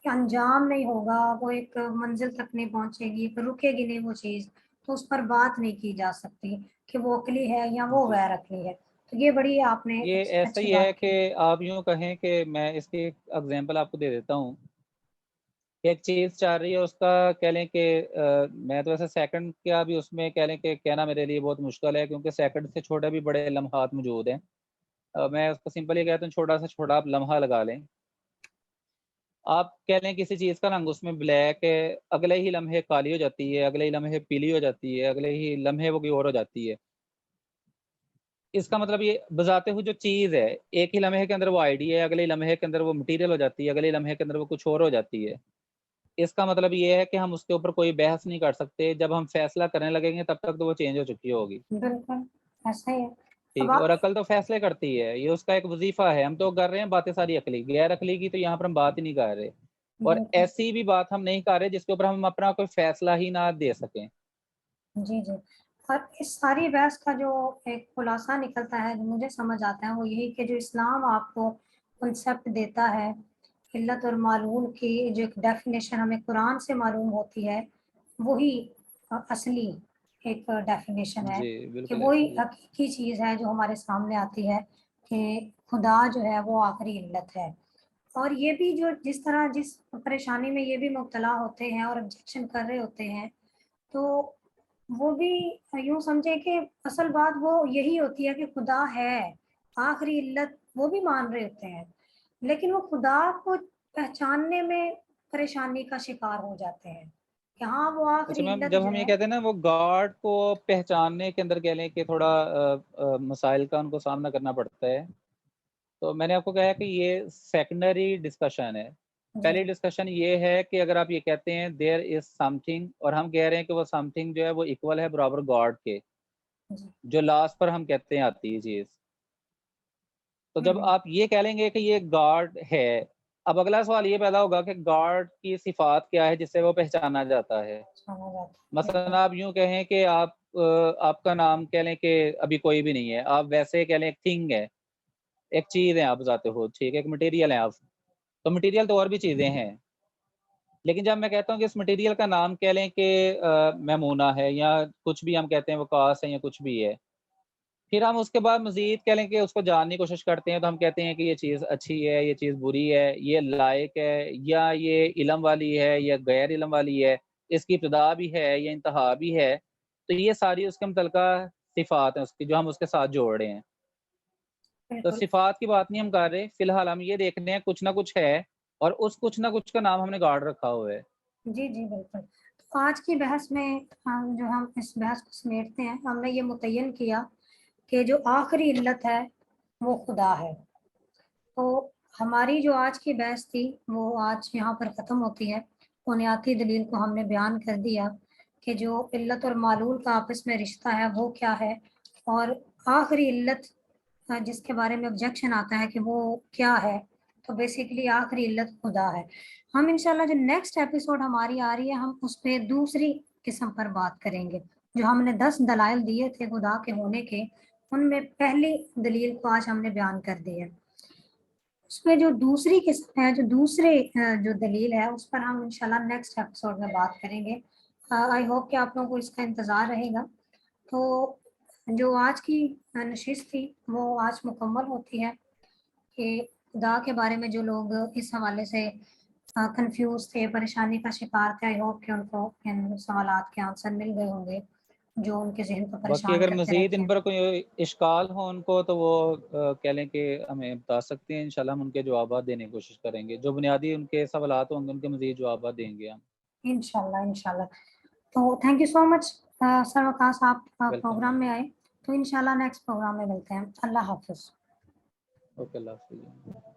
Speaker 1: انجام نہیں ہوگا، وہ ایک منزل تک نہیں پہنچے گی، پھر رکے گی نہیں وہ چیز، تو اس پر بات نہیں کی جا سکتی کہ وہ عقلی ہے یا وہ
Speaker 2: جی
Speaker 1: غیر عقلی ہے۔ تو یہ بڑی آپ نے
Speaker 2: یہ ایسا
Speaker 1: اچھی
Speaker 2: ہی ہے
Speaker 1: بات
Speaker 2: کہ
Speaker 1: کی۔
Speaker 2: آپ یوں کہیں کہ میں اس کی ایک اگزامپل آپ کو دے دیتا ہوں کہ ایک چیز چل رہی ہے، اس کا کہہ لیں کہ میں تو ویسے سیکنڈ کا بھی اس میں کہہ لیں کہ کہنا میرے لیے بہت مشکل ہے کیونکہ سیکنڈ سے چھوٹے بھی بڑے لمحات موجود ہیں۔ میں اس کو سمپل یہ کہتا ہوں، چھوٹا سے چھوٹا آپ لمحہ لگا لیں، آپ کہہ لیں کسی چیز کا رنگ اس میں بلیک ہے، اگلے ہی لمحے کالی ہو جاتی ہے، اگلے ہی لمحے پیلی ہو جاتی ہے، اگلے ہی لمحے وہ کوئی اور ہو جاتی ہے۔ اس کا مطلب یہ بذات خود جو چیز ہے، ایک ہی لمحے کے اندر وہ آئیڈیا ہے، اگلے لمحے کے اندر وہ مٹیریل ہو جاتی ہے، اگلے لمحے کے اندر وہ کچھ اور ہو جاتی ہے۔ اس کا مطلب یہ ہے کہ ہم اس کے اوپر کوئی بحث نہیں کر سکتے، جب ہم فیصلہ کرنے لگیں گے تب تک تو وہ چینج ہو چکی ہوگی،
Speaker 1: بالکل ایسا ہی ہے۔ اب
Speaker 2: ٹھیک ہے؟
Speaker 1: آپ
Speaker 2: اور عقل تو فیصلے کرتی ہے، یہ اس کا ایک وظیفہ ہے۔ ہم تو کر رہے ہیں باتیں ساری عقلی، غیر عقلی کی تو یہاں پر ہم بات ہی نہیں کر رہے، اور
Speaker 1: بالکل
Speaker 2: ایسی بھی بات ہم نہیں کر رہے جس کے اوپر ہم اپنا کوئی فیصلہ ہی نہ دے سکیں۔
Speaker 1: جی جی، اور اس ساری بحث کا جو ایک خلاصہ نکلتا ہے جو مجھے سمجھ آتا ہے وہ یہی کہ جو اسلام آپ کو کنسیپٹ دیتا ہے علت اور معلول کی، جو ایک ڈیفینیشن ہمیں قرآن سے معلوم ہوتی ہے، وہی اصلی ایک ڈیفینیشن ہے،
Speaker 2: جی
Speaker 1: کہ
Speaker 2: بالکل ایسا
Speaker 1: وہی
Speaker 2: ہی ہے۔
Speaker 1: حقیقی چیز ہے جو ہمارے سامنے آتی ہے کہ خدا جو ہے وہ آخری علت ہے۔ اور یہ بھی جو جس طرح جس پریشانی میں یہ بھی مبتلا ہوتے ہیں اور آبجیکشن کر رہے ہوتے ہیں، تو وہ بھی یوں سمجھے کہ اصل بات وہ یہی ہوتی ہے کہ خدا ہے آخری علت، وہ بھی مان رہے ہوتے ہیں، لیکن وہ خدا کو پہچاننے میں پریشانی کا شکار ہو جاتے ہیں کہ ہاں وہ
Speaker 2: اچھا
Speaker 1: آخری
Speaker 2: میم،
Speaker 1: علت
Speaker 2: جب
Speaker 1: جو
Speaker 2: ہم یہ
Speaker 1: ہے۔
Speaker 2: کہتے ہیں نا وہ گاڈ کو پہچاننے کے اندر کہہ لیں کہ تھوڑا مسائل کا ان کو سامنا کرنا پڑتا ہے، تو میں نے آپ کو کہا کہ یہ سیکنڈری ڈسکشن ہے۔
Speaker 1: جی
Speaker 2: پہلی ڈسکشن یہ ہے کہ اگر آپ یہ کہتے ہیں دیر از سم تھنگ، اور ہم کہہ رہے ہیں کہ وہ سم تھنگ جو ہے وہ ایکول ہے برابر گاڈ کے،
Speaker 1: جی
Speaker 2: جو لاسٹ پر ہم کہتے ہیں آتی ہے چیز، تو جب
Speaker 1: ہوں،
Speaker 2: آپ یہ کہہ لیں گے کہ یہ گاڈ ہے، اب اگلا سوال یہ پیدا ہوگا کہ گاڈ کی صفات کیا ہے جس سے وہ پہچانا جاتا ہے۔
Speaker 1: سمجھ آتا ہے بالکل۔
Speaker 2: مثلا آپ یوں کہیں کہ آپ کا نام کہہ لیں کہ ابھی کوئی بھی نہیں ہے، آپ ویسے کہہ لیں ایک تھنگ ہے، ایک چیز ہے آپ ذات خود، ٹھیک ہے، ایک مٹیریل ہے آپ، تو مٹیریل تو اور بھی چیزیں ہیں، لیکن جب میں کہتا ہوں کہ اس مٹیریل کا نام کہہ لیں کہ میمونہ ہے یا کچھ بھی ہم کہتے ہیں وقاص ہے یا کچھ بھی ہے، پھر ہم اس کے بعد مزید کہہ لیں کہ اس کو جاننے کی کوشش کرتے ہیں تو ہم کہتے ہیں کہ یہ چیز اچھی ہے، یہ چیز بری ہے، یہ لائق ہے یا یہ علم والی ہے یا غیر علم والی ہے، اس کی ابتدا بھی ہے یا انتہا بھی ہے. تو یہ ساری اس کے متعلقہ صفات ہیں اس کی جو ہم اس کے ساتھ جوڑ رہے ہیں. تو
Speaker 1: بالکل
Speaker 2: صفات کی بات نہیں ہم کر رہے، فی الحال ہم یہ دیکھ رہے ہیں کچھ نہ کچھ ہے اور اس کچھ نہ کچھ کا نام ہم نے گاڑ رکھا ہوا ہے.
Speaker 1: جی جی بالکل. تو آج کی بحث میں جو ہم اس بحث کو سمیٹتے ہیں، ہم نے یہ متعین کیا کہ جو آخری علت ہے وہ خدا ہے. تو ہماری جو آج کی بحث تھی وہ آج یہاں پر ختم ہوتی ہے. بنیادی دلیل کو ہم نے بیان کر دیا کہ جو علت اور معلول کا آپس میں رشتہ ہے وہ کیا ہے، اور آخری علت جس کے بارے میں آبجیکشن آتا ہے کہ وہ کیا ہے. تو بیسیکلی آخری علت خدا ہے. ہم انشاءاللہ جو نیکسٹ ایپیسوڈ ہماری آ رہی ہے ہم اس پہ دوسری قسم پر بات کریں گے. جو ہم نے 10 دلائل دیے تھے خدا کے ہونے کے، ان میں پہلی دلیل کو آج ہم نے بیان کر دی ہے. اس میں جو دوسری قسم ہے، جو دوسرے جو دلیل ہے، اس پر ہم انشاءاللہ نیکسٹ ایپیسوڈ میں بات کریں گے. آئی ہوپ کہ آپ لوگوں کو اس کا انتظار رہے گا. تو جو آج کی نشست تھی وہ آج مکمل ہوتی ہے کہ خدا کے بارے میں جو لوگ اس حوالے سے کنفیوز تھے، پریشانی کا شکار تھے، آئی ہوپ کہ ان کو ان سوالات کے آنسر مل گئے ہوں گے جو ان کے ذہن کو
Speaker 2: باقی
Speaker 1: پریشان
Speaker 2: اگر
Speaker 1: کرتے
Speaker 2: مزید
Speaker 1: رہتے
Speaker 2: ان
Speaker 1: ہیں.
Speaker 2: پر کوئی اشکال ہو ان کو تو وہ کہہ لیں کہ ہمیں بتا سکتے ہیں، انشاءاللہ ہم ان کے جوابات دینے کی کوشش کریں گے. جو بنیادی ان کے سوالات ہوں گے ان کے مزید جوابات دیں گے ہم
Speaker 1: انشاءاللہ. تو تھینک یو سو مچ سر وقاص، آپ
Speaker 2: ویلکم.
Speaker 1: پروگرام میں آئے. تو انشاءاللہ نیکسٹ پروگرام میں ملتے ہیں. اللہ حافظ.
Speaker 2: اوکے، اللہ حافظ.